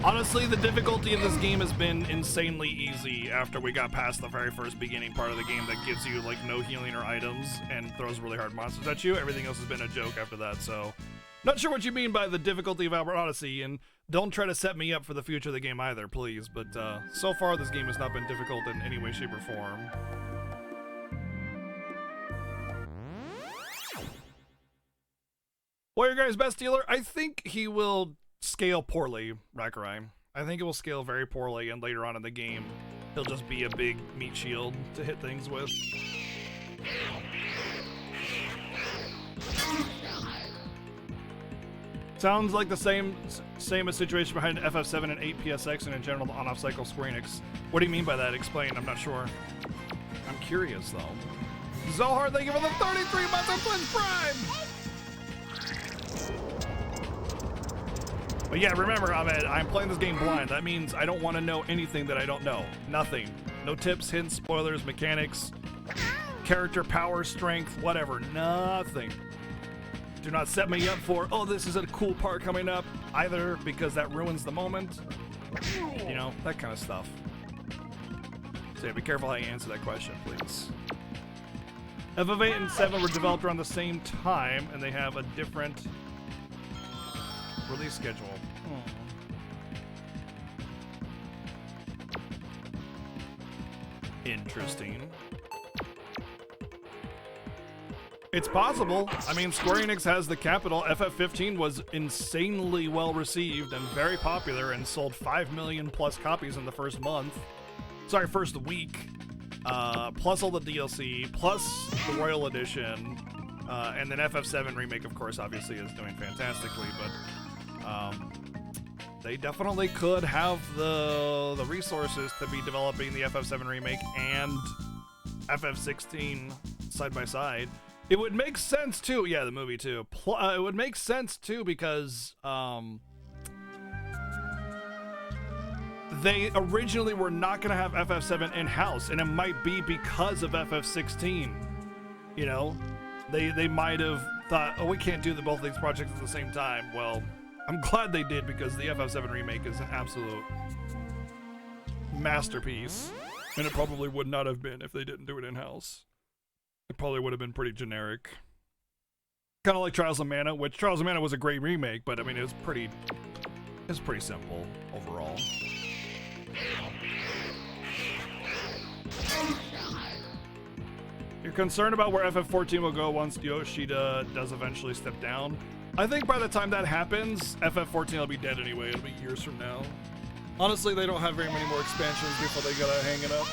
Honestly, the difficulty of this game has been insanely easy after we got past the very first beginning part of the game that gives you like no healing or items and throws really hard monsters at you. Everything else has been a joke after that, so not sure what you mean by the difficulty of Albert Odyssey, and don't try to set me up for the future of the game either, please, but so far this game has not been difficult in any way, shape, or form. Warrior Guy's best dealer, I think he will scale poorly, Rakurai. I think it will scale very poorly, and later on in the game, he'll just be a big meat shield to hit things with. Sounds like the same a situation behind FF7 and 8 PSX and in general the on-off cycle Square Enix. What do you mean by that? Explain, I'm not sure. I'm curious though. Zohar, thank you for the 33 months of Twitch Prime! But yeah, remember, Ahmed, I'm playing this game blind. That means I don't want to know anything that I don't know. Nothing. No tips, hints, spoilers, mechanics, character power, strength, whatever. Nothing. Do not set me up for, oh, this is a cool part coming up, either, because that ruins the moment. You know, that kind of stuff. So yeah, be careful how you answer that question, please. FF8 and 7 were developed around the same time, and they have a different release schedule. Interesting. It's possible. I mean, Square Enix has the capital. FF15 was insanely well received and very popular and sold 5 million plus copies in the first month. Sorry, first week. Plus all the DLC, plus the Royal Edition. And then FF7 Remake, of course, obviously is doing fantastically, but they definitely could have the resources to be developing the FF7 Remake and FF16 side by side. It would make sense too, yeah, the movie too. It would make sense too because they originally were not going to have FF7 in-house, and it might be because of FF16. You know, they might have thought, oh, we can't do both of these projects at the same time. Well, I'm glad they did, because the FF7 remake is an absolute masterpiece, and it probably would not have been if they didn't do it in-house. It probably would have been pretty generic. Kind of like Trials of Mana, which Trials of Mana was a great remake, but I mean, it was pretty simple overall. You're concerned about where FF14 will go once Yoshida does eventually step down? I think by the time that happens, FF14 will be dead anyway. It'll be years from now. Honestly, they don't have very many more expansions before they gotta hang it up.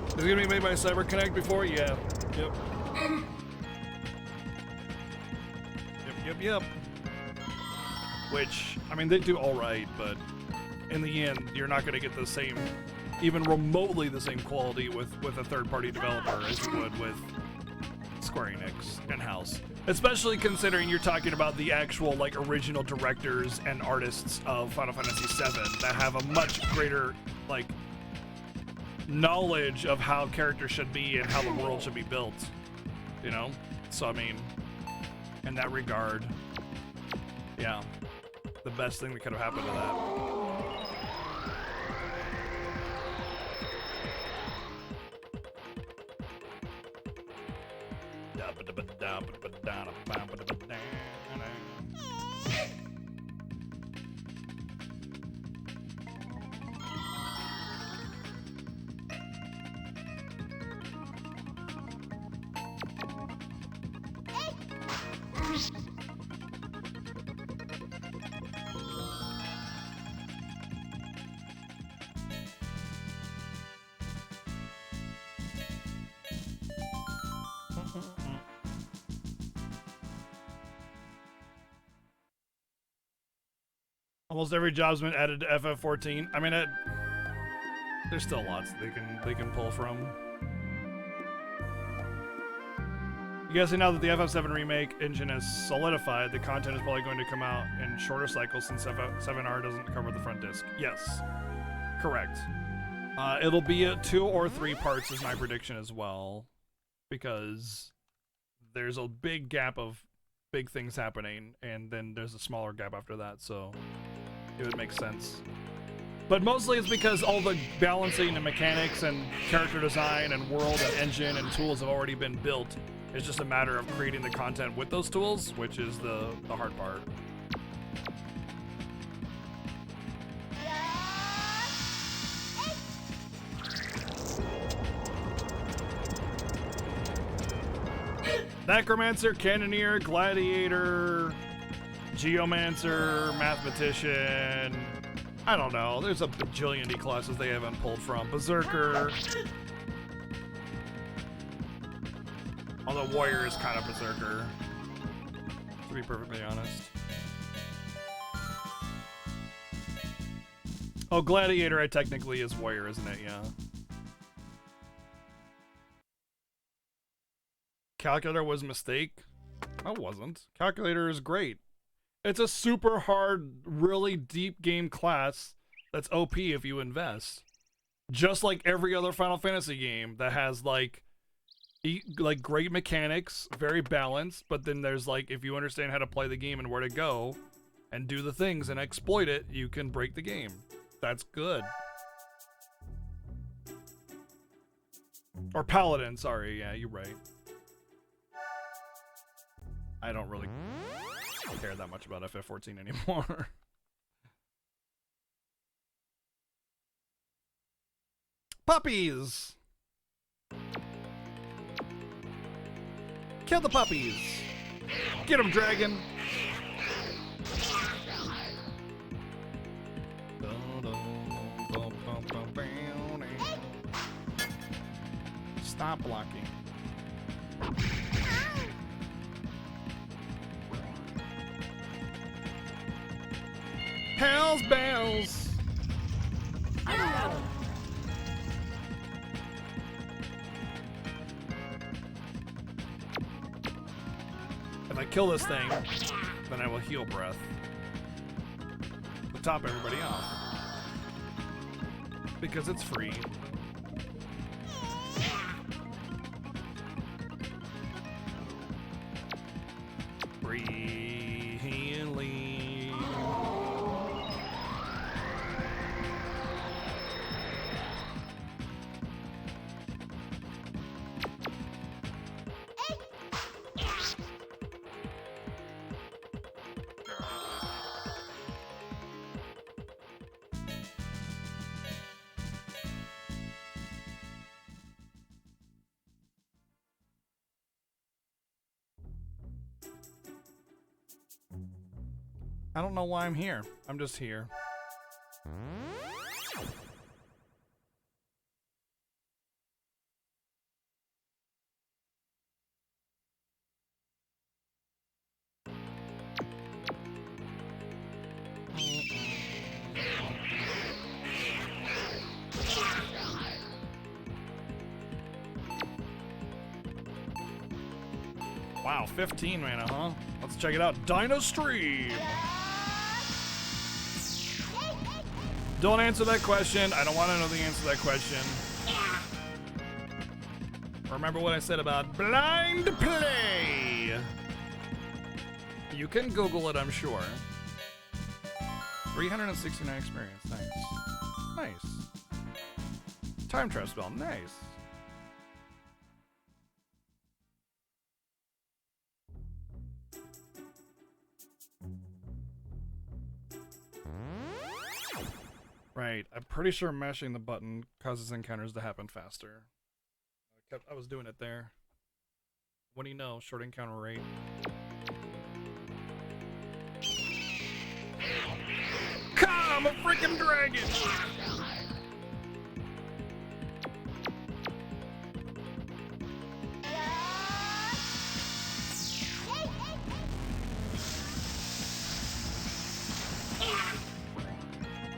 Is it gonna be made by CyberConnect before? Yeah. Yep. Yep. Which, I mean, they do alright, but in the end, you're not gonna get the same, even remotely the same quality with a third-party developer as you would with Square Enix in-house. Especially considering you're talking about the actual, like, original directors and artists of Final Fantasy VII that have a much greater, like, knowledge of how characters should be and how the world should be built, you know? So, I mean, in that regard, yeah, the best thing that could have happened to that. Almost every job's been added to FF14. I mean, there's still lots they can pull from. I'm guessing now that the FF7 remake engine is solidified, the content is probably going to come out in shorter cycles since FF7R doesn't cover the front disc. Yes, correct. It'll be 2 or 3 parts is my prediction as well, because there's a big gap of big things happening, and then there's a smaller gap after that, so it would make sense. But mostly it's because all the balancing and mechanics and character design and world and engine and tools have already been built. It's just a matter of creating the content with those tools, which is the hard part. Necromancer, Cannoneer, Gladiator, Geomancer, Mathematician. I don't know. There's a bajillion D classes they haven't pulled from. Berserker. Although Warrior is kind of Berserker, to be perfectly honest. Oh, Gladiator, I technically is Warrior, isn't it? Yeah. Calculator was a mistake. No, it wasn't. Calculator is great. It's a super hard, really deep game class that's OP if you invest. Just like every other Final Fantasy game that has like great mechanics, very balanced, but then there's like, if you understand how to play the game and where to go and do the things and exploit it, you can break the game. That's good. Or Paladin, sorry, yeah, you're right. I don't really care that much about FF14 anymore. Puppies! Kill the puppies! Get them, dragon! Stop blocking. Hell's bells! If I kill this thing, then I will heal breath to top everybody off. Because it's free. Free healing. I don't know why I'm here. I'm just here. Wow, 15 mana, huh? Let's check it out. Dino Stream! Don't answer that question. I don't want to know the answer to that question. Remember what I said about blind play? You can Google it, I'm sure. 369 experience. Nice. Nice. Time trap spell. Nice. Right, I'm pretty sure mashing the button causes encounters to happen faster. I was doing it there. What do you know? Short encounter rate. Come, a freaking dragon!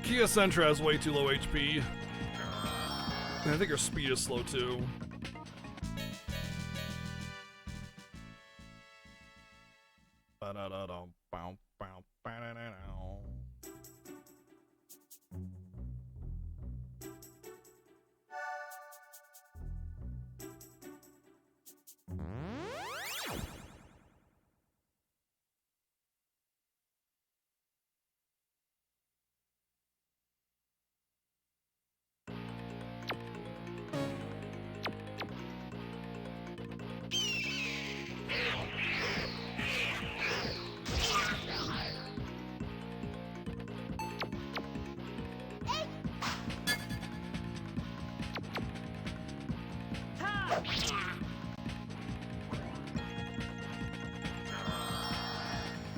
Kia Sentra has way too low HP. And I think her speed is slow too.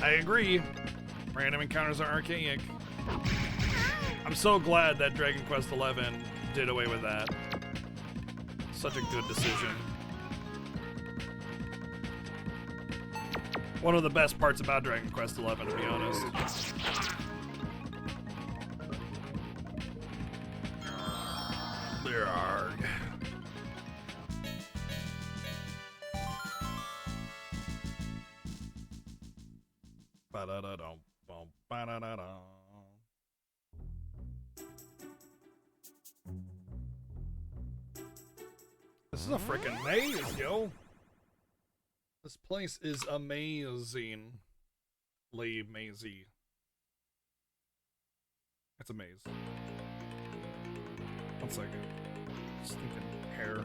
I agree. Random encounters are archaic. I'm so glad that Dragon Quest XI did away with that. Such a good decision. One of the best parts about Dragon Quest XI, to be honest. Yarg. Ba-da-da-dum, bum, ba-da-da-dum. This is a freaking maze, yo. This place is amazing. Mazy. It's a maze. 1 second. Just thinking hair.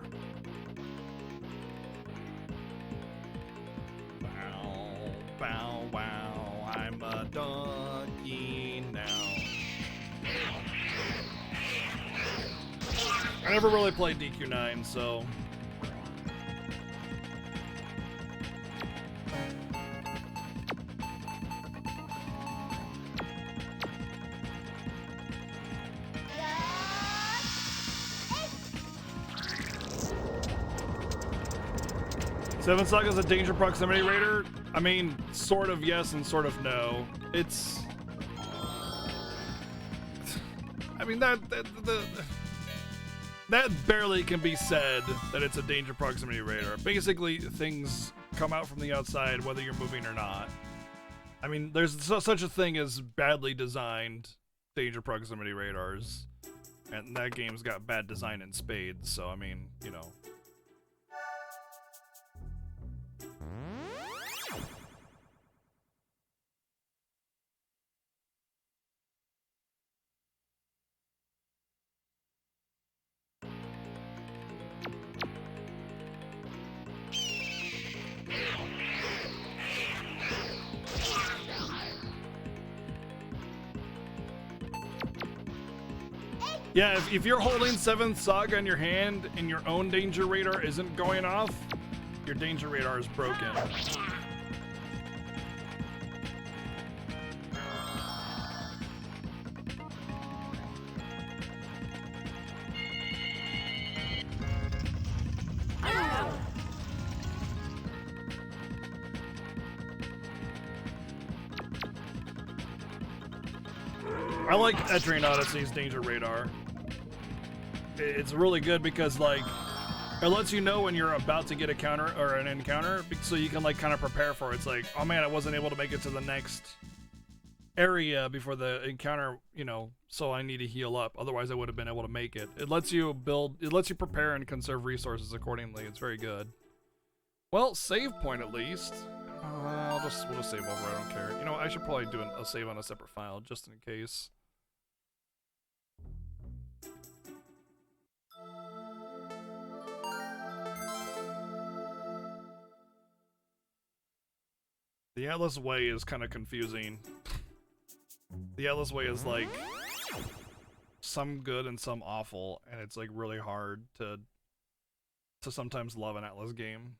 Bow, bow, wow. I'm a donkey now. I never really played DQ9, so. Seven Saga's a danger proximity raider? I mean, sort of yes and sort of no. It's... I mean, that barely can be said that it's a danger proximity raider. Basically, things come out from the outside whether you're moving or not. I mean, there's such a thing as badly designed danger proximity radars. And that game's got bad design in spades, so I mean, you know. Yeah, if you're holding 7th Saga in your hand and your own danger radar isn't going off, your danger radar is broken. I like Etrian Odyssey's danger radar. It's really good because, like, it lets you know when you're about to get a counter or an encounter, so you can, like, kind of prepare for it. It's like, oh man, I wasn't able to make it to the next area before the encounter, you know, so I need to heal up. Otherwise, I would have been able to make it. It lets you prepare and conserve resources accordingly. It's very good. Well, save point at least. We'll just save over. I don't care. You know, I should probably do a save on a separate file just in case. The Atlas Way is kind of confusing. The Atlas Way is like some good and some awful, and it's like really hard to sometimes love an Atlas game.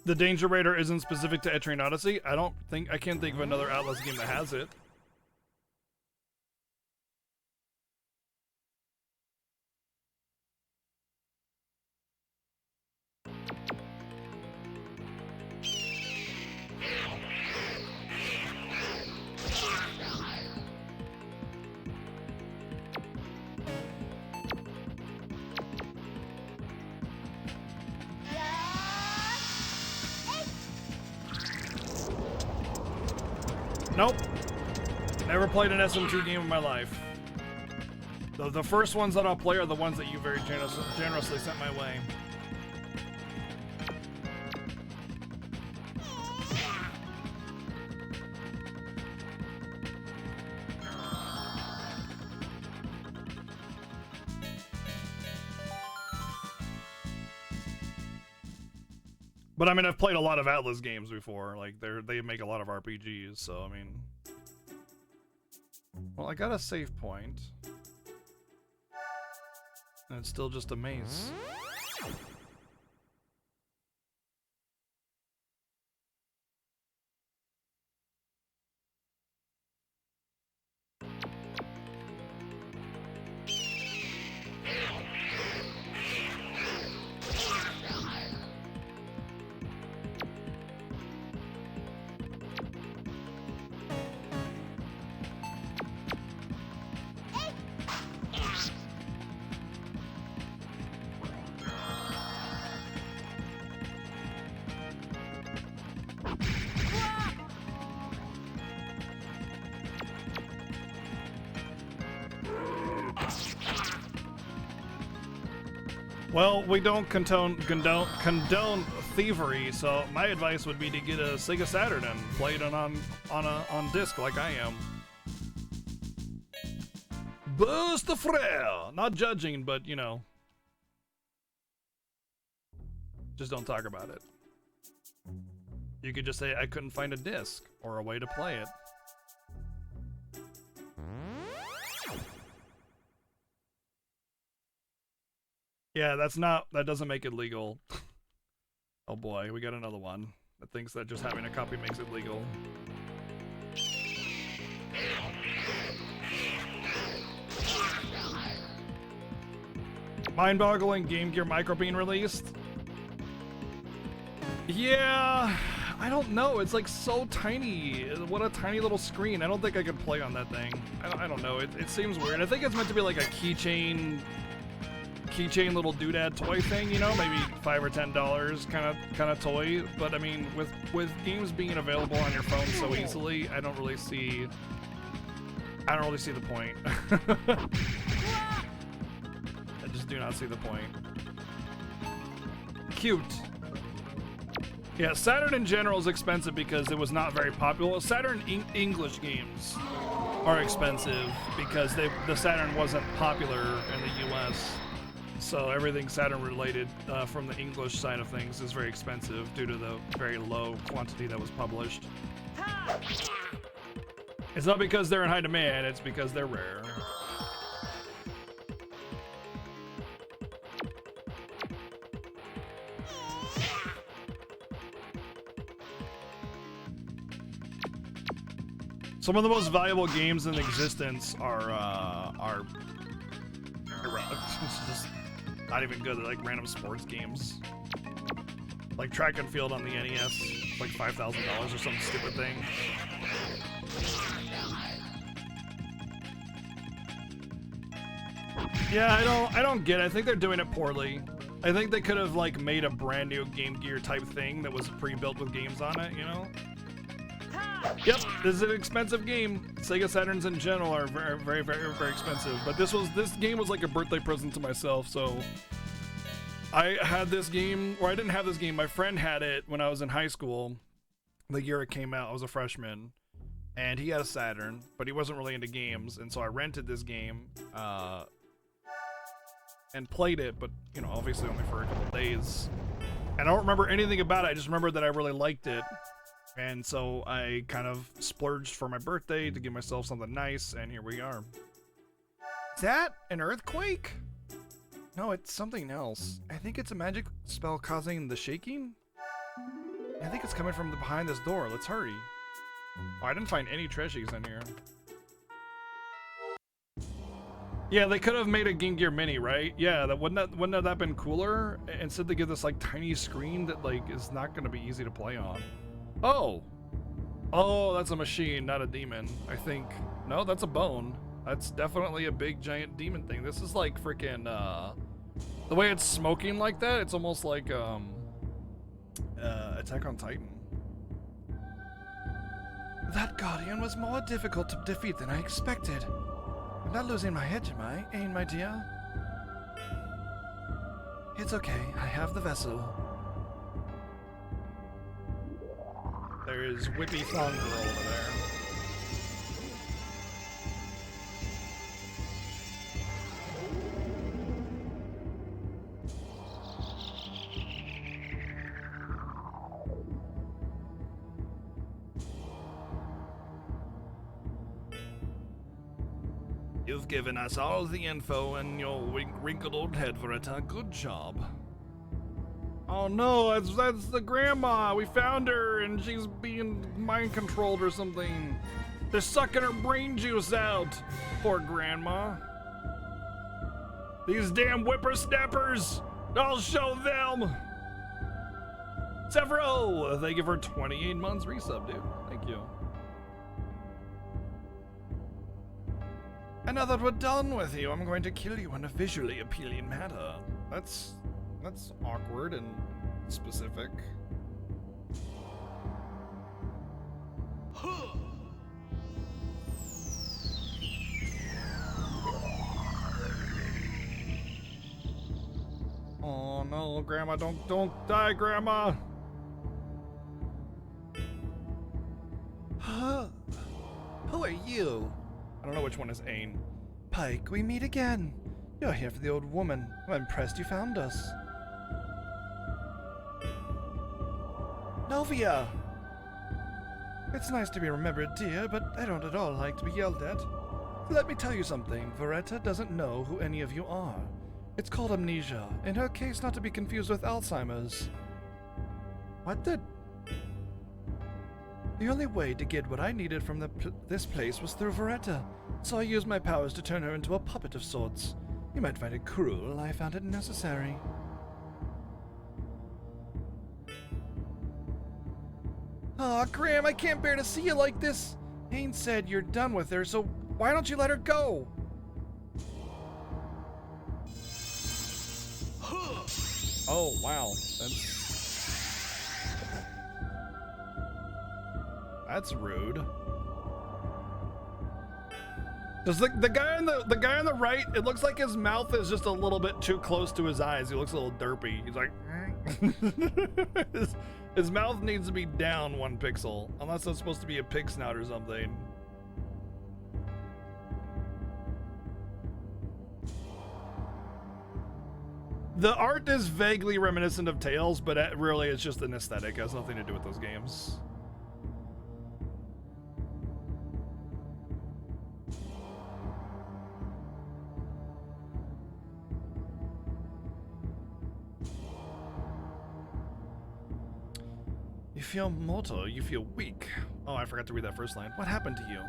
The Danger Raider isn't specific to Etrian Odyssey. I can't think of another Atlas game that has it. Nope. Never played an SMT game in my life. The first ones that I'll play are the ones that you very generously sent my way. But I mean, I've played a lot of Atlas games before. Like, they make a lot of RPGs, so I mean. Well, I got a save point. And it's still just a maze. Well, we don't condone thievery, so my advice would be to get a Sega Saturn and play it on disc like I am. Burst the frere! Not judging, but you know. Just don't talk about it. You could just say, I couldn't find a disc or a way to play it. Yeah, that doesn't make it legal. Oh boy, we got another one that thinks that just having a copy makes it legal. Mind-boggling Game Gear Micro being released? Yeah, I don't know. It's like so tiny. What a tiny little screen. I don't think I could play on that thing. I don't know. It seems weird. I think it's meant to be like a keychain little doodad toy thing, you know, maybe $5 or $10 kind of toy. But I mean, with games being available on your phone so easily, I don't really see the point. I just do not see the point. Cute. Yeah, Saturn in general is expensive because it was not very popular. Saturn English games are expensive because the Saturn wasn't popular in the US. So everything Saturn related from the English side of things is very expensive due to the very low quantity that was published. It's not because they're in high demand, it's because they're rare. Some of the most valuable games in existence are just not even good. They're like random sports games, like track and field on the NES, like $5,000 or some stupid thing. Yeah, I don't get it. I think they're doing it poorly. I think they could have like made a brand new Game Gear type thing that was pre-built with games on it, you know? Yep, this is an expensive game. Sega Saturns in general are very, very, very, very expensive. But this game was like a birthday present to myself, so I had this game, or I didn't have this game. My friend had it when I was in high school. The year it came out, I was a freshman, and he had a Saturn, but he wasn't really into games, and so I rented this game and played it, but you know, obviously only for a couple days. And I don't remember anything about it. I just remember that I really liked it. And so I kind of splurged for my birthday to give myself something nice, and here we are. Is that an earthquake? No, it's something else. I think it's a magic spell causing the shaking. I think it's coming from behind this door. Let's hurry. Oh, I didn't find any treasures in here. Yeah, they could have made a Game Gear Mini, right? Yeah, wouldn't that have been cooler? Instead they give this like tiny screen that like is not going to be easy to play on. Oh, that's a machine, not a demon, I think. No, that's a bone. That's definitely a big giant demon thing. This is like freaking the way it's smoking like that, it's almost like Attack on Titan. That Guardian was more difficult to defeat than I expected. I'm not losing my head, am I, Ain, my dear? It's okay, I have the vessel. There is Whippy Thong Girl over there. You've given us all the info in your wrinkled old head, Veretta. Good job. Oh no, that's the grandma. We found her and she's being mind controlled or something. They're sucking her brain juice out. Poor grandma. These damn whippersnappers. I'll show them. Severo, thank you for 28 months resub, dude. Thank you. And now that we're done with you, I'm going to kill you in a visually appealing manner. That's awkward and specific. Oh no, Grandma, don't die, Grandma. Who are you? I don't know which one is Ain. Pike, we meet again. You're here for the old woman. I'm impressed you found us. Novia! It's nice to be remembered, dear, but I don't at all like to be yelled at. Let me tell you something. Veretta doesn't know who any of you are. It's called amnesia. In her case, not to be confused with Alzheimer's. What the... The only way to get what I needed from this place was through Veretta, so I used my powers to turn her into a puppet of sorts. You might find it cruel, I found it necessary. Aw, Graham, I can't bear to see you like this. Ain said you're done with her, so why don't you let her go? Oh, wow. That's rude. Does the guy on the right, it looks like his mouth is just a little bit too close to his eyes. He looks a little derpy. He's like his mouth needs to be down 1 pixel, unless it's supposed to be a pig snout or something. The art is vaguely reminiscent of Tales, but really it's just an aesthetic. It has nothing to do with those games. You feel mortal, you feel weak. Oh, I forgot to read that first line. What happened to you?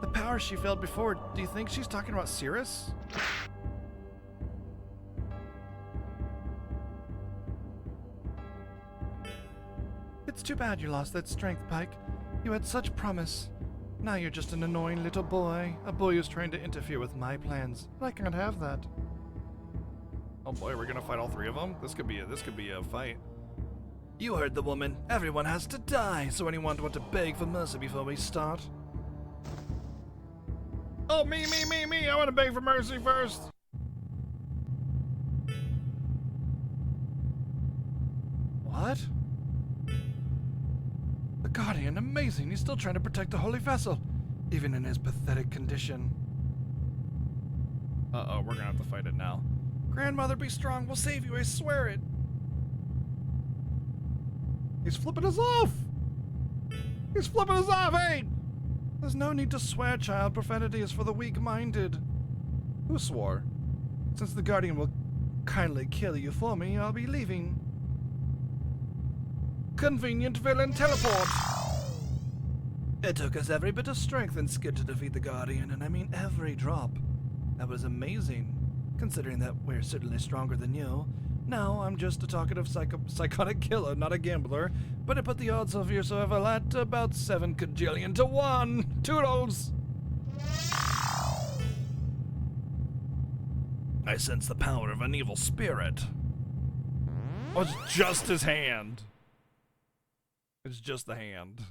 The power she felt before, do you think she's talking about Cirrus? It's too bad you lost that strength, Pike. You had such promise. Now you're just an annoying little boy. A boy who's trying to interfere with my plans. I can't have that. Oh boy, we're gonna fight all 3 of them? This could be a fight. You heard the woman. Everyone has to die, so anyone want to beg for mercy before we start? Oh, me! I want to beg for mercy first. What? The Guardian, amazing. He's still trying to protect the Holy Vessel, even in his pathetic condition. Uh-oh, we're gonna have to fight it now. Grandmother, be strong. We'll save you, I swear it. He's flipping us off. He's flipping us off, hey! There's no need to swear, child. Profanity is for the weak-minded. Who swore? Since the Guardian will kindly kill you for me, I'll be leaving. Convenient villain teleport! It took us every bit of strength and skill to defeat the Guardian, and I mean every drop. That was amazing, considering that we're certainly stronger than you. Now, I'm just a talkative psychotic killer, not a gambler, but I put the odds of your survival at about 7 cajillion to 1! Toodles! I sense the power of an evil spirit. Oh, it's just his hand. It's just the hand.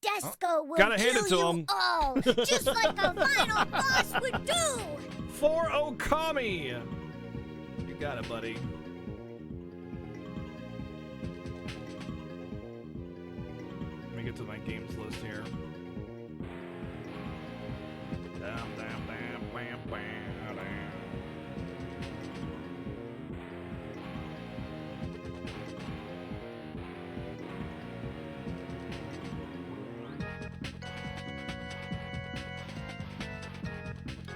Desco will gotta hand kill it to you him. all, just like a final boss would do! For Okami! You got it, buddy. Let me get to my games list here. Damn, damn, damn, bam, bam, damn.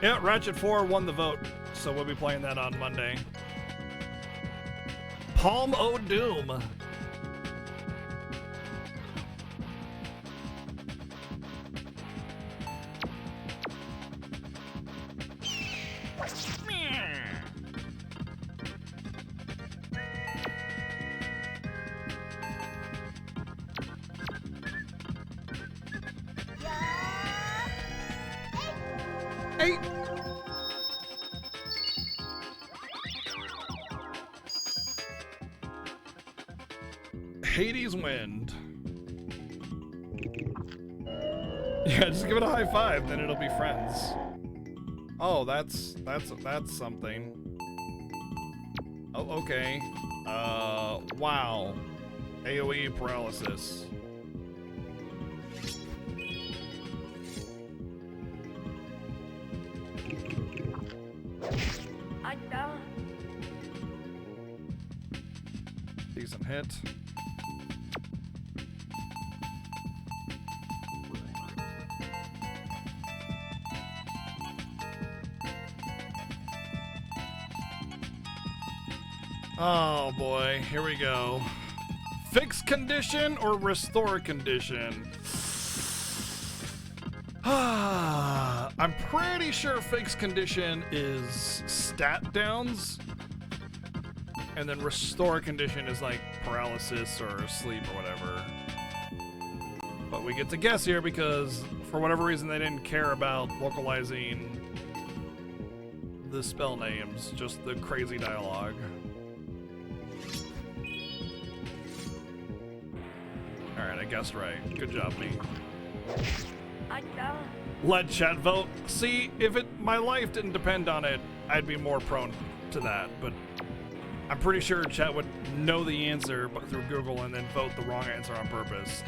Yeah, Ratchet 4 won the vote, so we'll be playing that on Monday. Palm O' Doom. Hey. Hades Wind. Yeah, just give it a high five, then it'll be friends. Oh, that's something. Oh, okay. Wow. AoE paralysis. Decent hit. Oh boy, here we go. Fix condition or restore condition? I'm pretty sure fix condition is stat downs, and then restore condition is like paralysis or sleep or whatever. But we get to guess here because for whatever reason they didn't care about localizing the spell names, just the crazy dialogue. Alright, I guessed right. Good job, me. Let chat vote. See, if my life didn't depend on it, I'd be more prone to that, but I'm pretty sure chat would know the answer but through Google and then vote the wrong answer on purpose.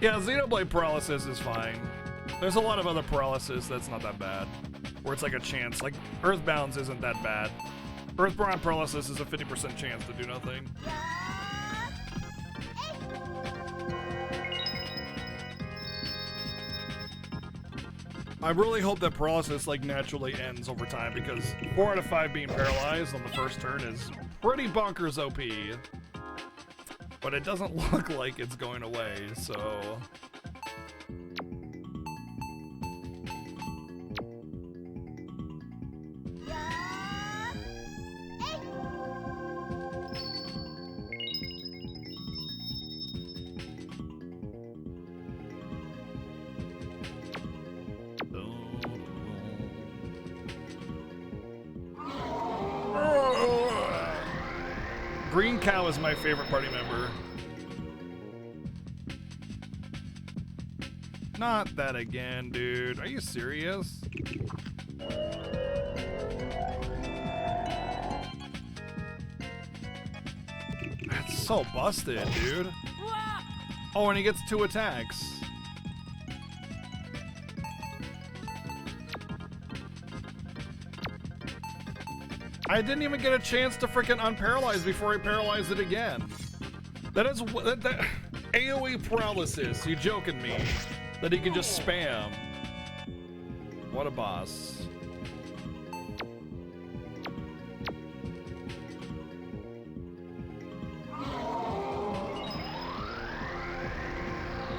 Yeah, Xenoblade paralysis is fine. There's a lot of other paralysis that's not that bad, where it's like a chance. Like Earthbound's isn't that bad. Earthbound paralysis is a 50% chance to do nothing. I really hope that paralysis like naturally ends over time, because 4 out of 5 being paralyzed on the first turn is pretty bonkers OP. But it doesn't look like it's going away, so... Green Cow is my favorite party member. Not that again, dude. Are you serious? That's so busted, dude. Oh, and he gets 2 attacks. I didn't even get a chance to freaking unparalyze before he paralyzed it again. That is that AoE paralysis. You joking me? That he can just spam. What a boss.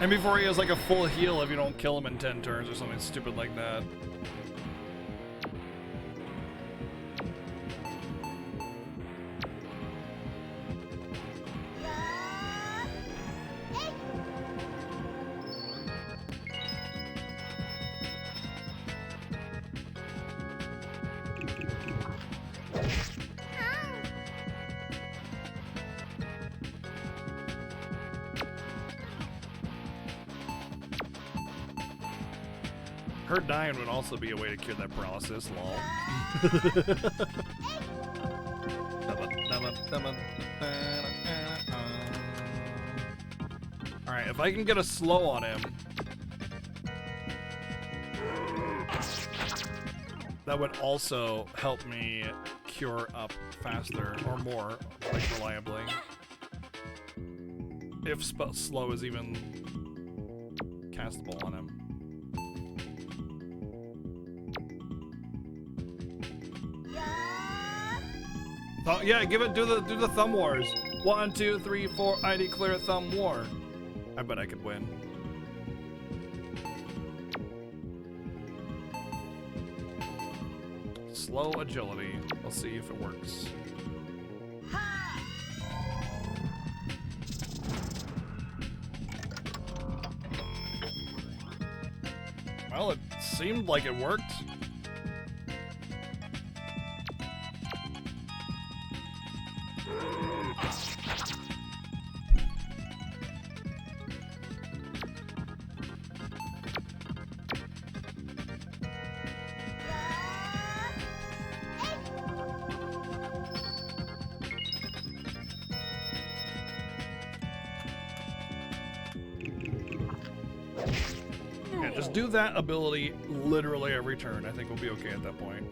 And before he has like a full heal if you don't kill him in 10 turns or something stupid like that. Her dying would also be a way to cure that paralysis, lol. Alright, if I can get a slow on him, that would also help me cure up faster or more, like reliably. If slow is even castable on him. Yeah, do the thumb wars. 1, 2, 3, 4. I declare thumb war. I bet I could win. Slow agility. Let's see if it works. Well, it seemed like it worked. Yeah, just do that ability literally every turn. I think we'll be okay at that point.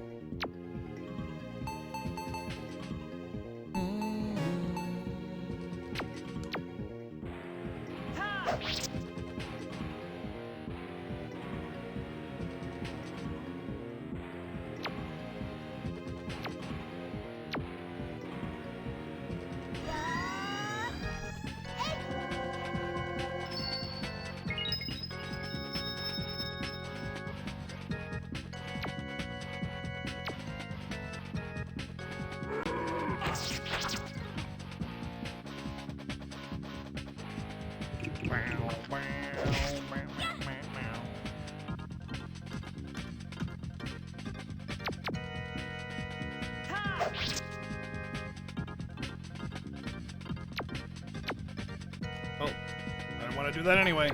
Oh, I didn't want to do that anyway.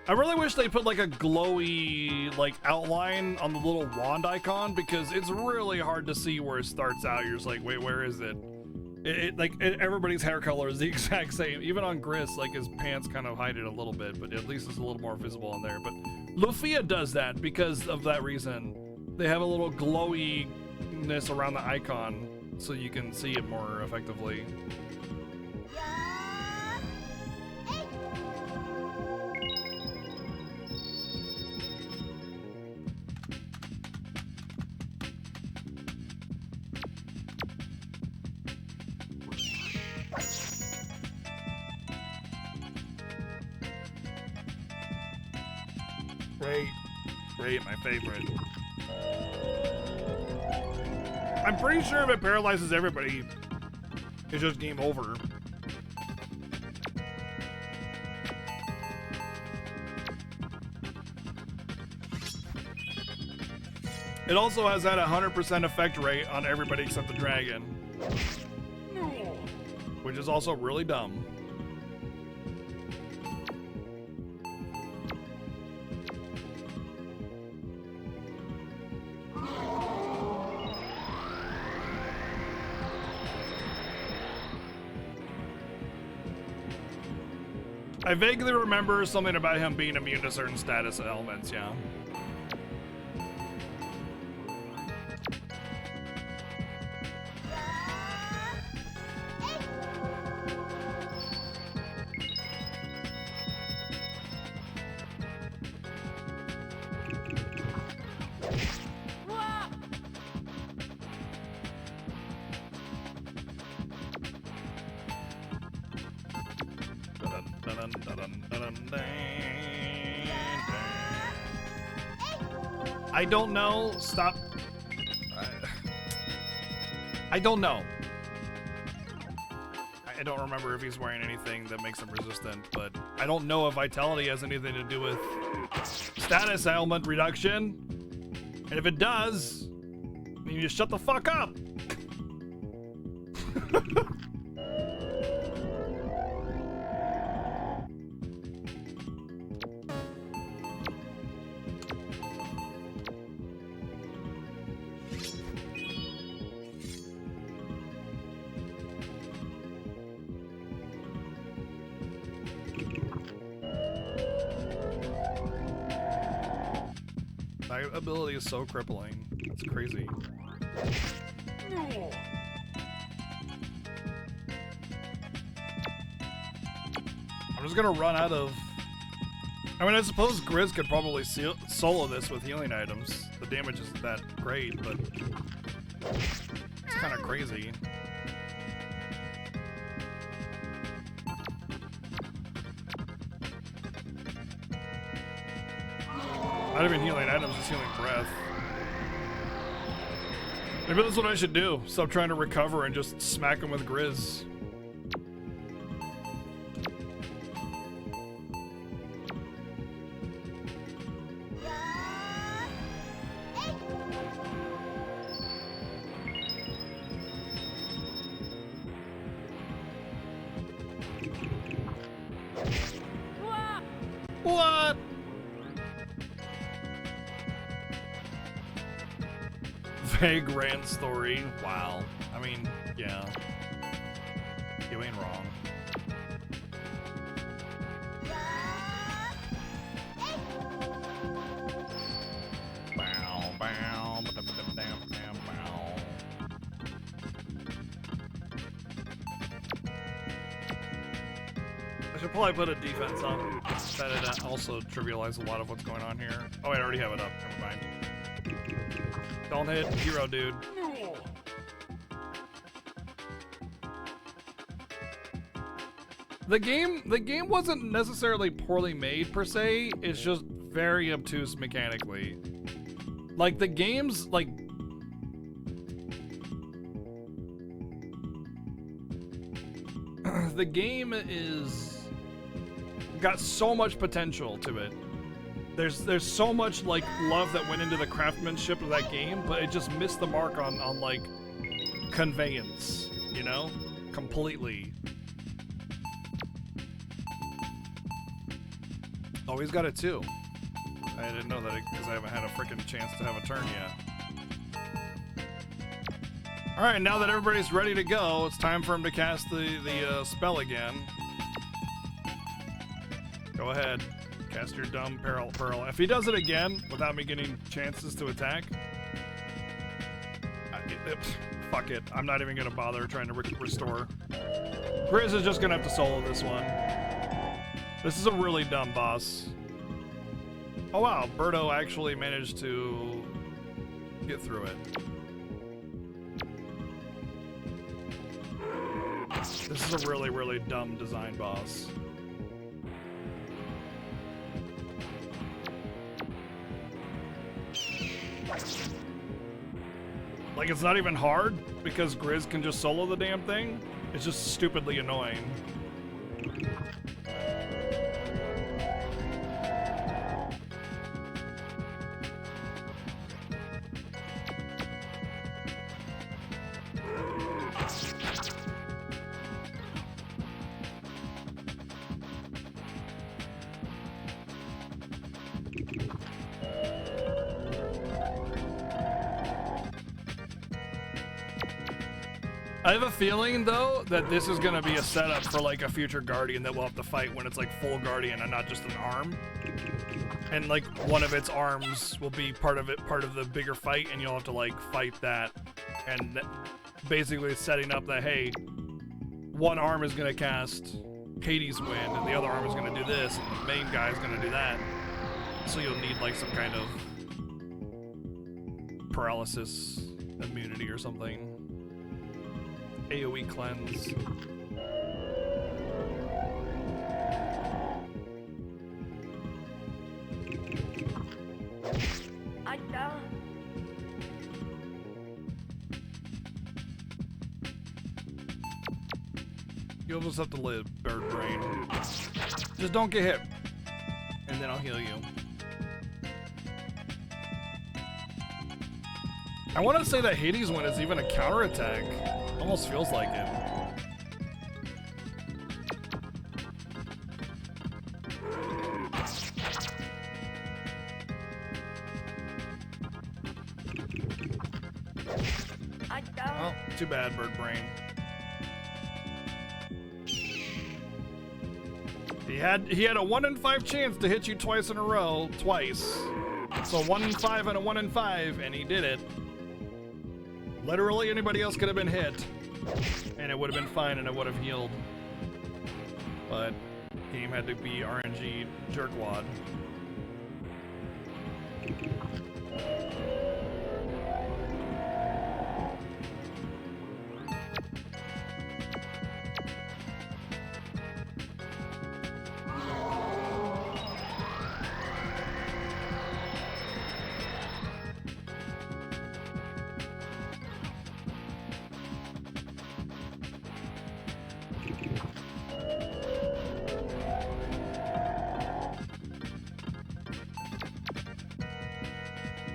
I really wish they put like a glowy like outline on the little wand icon, because it's really hard to see where it starts out. You're just like, wait, where is it? Everybody's hair color is the exact same. Even on Gris, like his pants kind of hide it a little bit, but at least it's a little more visible in there. But Lufia does that because of that reason. They have a little glowiness around the icon so you can see it more effectively. Great, my favorite. I'm pretty sure if it paralyzes everybody, it's just game over. It also has that 100% effect rate on everybody except the dragon, which is also really dumb. I vaguely remember something about him being immune to certain status elements, yeah. I don't know. Stop. I don't know. I don't remember if he's wearing anything that makes him resistant, but I don't know if vitality has anything to do with status ailment reduction. And if it does, then you just shut the fuck up. That ability is so crippling. It's crazy. I'm just gonna run out of... I mean, I suppose Grizz could probably solo this with healing items. The damage isn't that great, but it's kind of crazy. Not even healing items, just healing breath. Maybe that's what I should do. Stop trying to recover and just smack him with Grizz. What? Vague rant story. Wow. I mean, yeah. You ain't wrong. Bow, bow, bow. I should probably put a defense up. That also trivialize a lot of what's going on here. Oh, wait, I already have it up. Never mind. Don't hit hero, dude. The game wasn't necessarily poorly made per se. It's just very obtuse mechanically. Like the game's like the game is got so much potential to it. There's so much like love that went into the craftsmanship of that game, but it just missed the mark on like conveyance, you know? Completely. Oh, he's got it too. I didn't know that because I haven't had a freaking chance to have a turn yet. Alright, now that everybody's ready to go, it's time for him to cast the spell again. Go ahead. Cast your dumb Pearl. If he does it again without me getting chances to attack, fuck it. I'm not even gonna bother trying to restore. Grizz is just gonna have to solo this one. This is a really dumb boss. Oh wow, Birdo actually managed to get through it. This is a really, really dumb design boss. Like, it's not even hard because Grizz can just solo the damn thing. It's just stupidly annoying. I have a feeling, though, that this is going to be a setup for, like, a future Guardian that we'll have to fight when it's, like, full Guardian and not just an arm. And, like, one of its arms will be part of the bigger fight, and you'll have to, like, fight that. And basically setting up that, hey, one arm is going to cast Hades Wind, and the other arm is going to do this, and the main guy is going to do that. So you'll need, like, some kind of paralysis immunity or something. AoE cleanse. You almost have to live, bird brain. Just don't get hit, and then I'll heal you. I want to say that Hades one is even a counterattack. Almost feels like it. Oh, too bad, bird brain. He had a 1 in 5 chance to hit you twice in a row, twice. So 1 in 5 and a 1 in 5, and he did it. Literally anybody else could have been hit, and it would have been fine and it would have healed. But game had to be RNG jerkwad.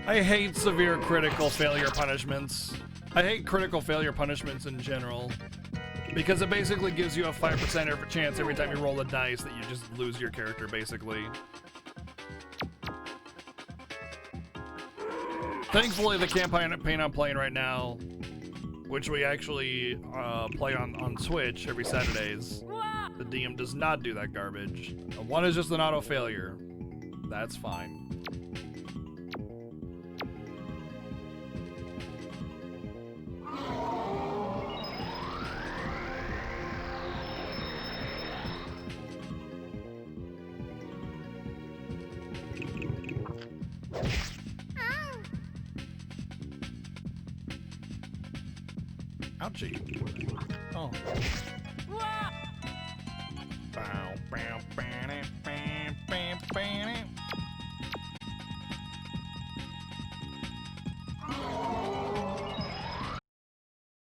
I hate severe critical failure punishments. I hate critical failure punishments in general, because it basically gives you a 5% chance every time you roll the dice that you just lose your character, basically. Thankfully, the campaign I'm playing right now, which we actually play on Switch every Saturdays, the DM does not do that garbage. One is just an auto failure. That's fine. Ouchie. Oh. Bow, bow.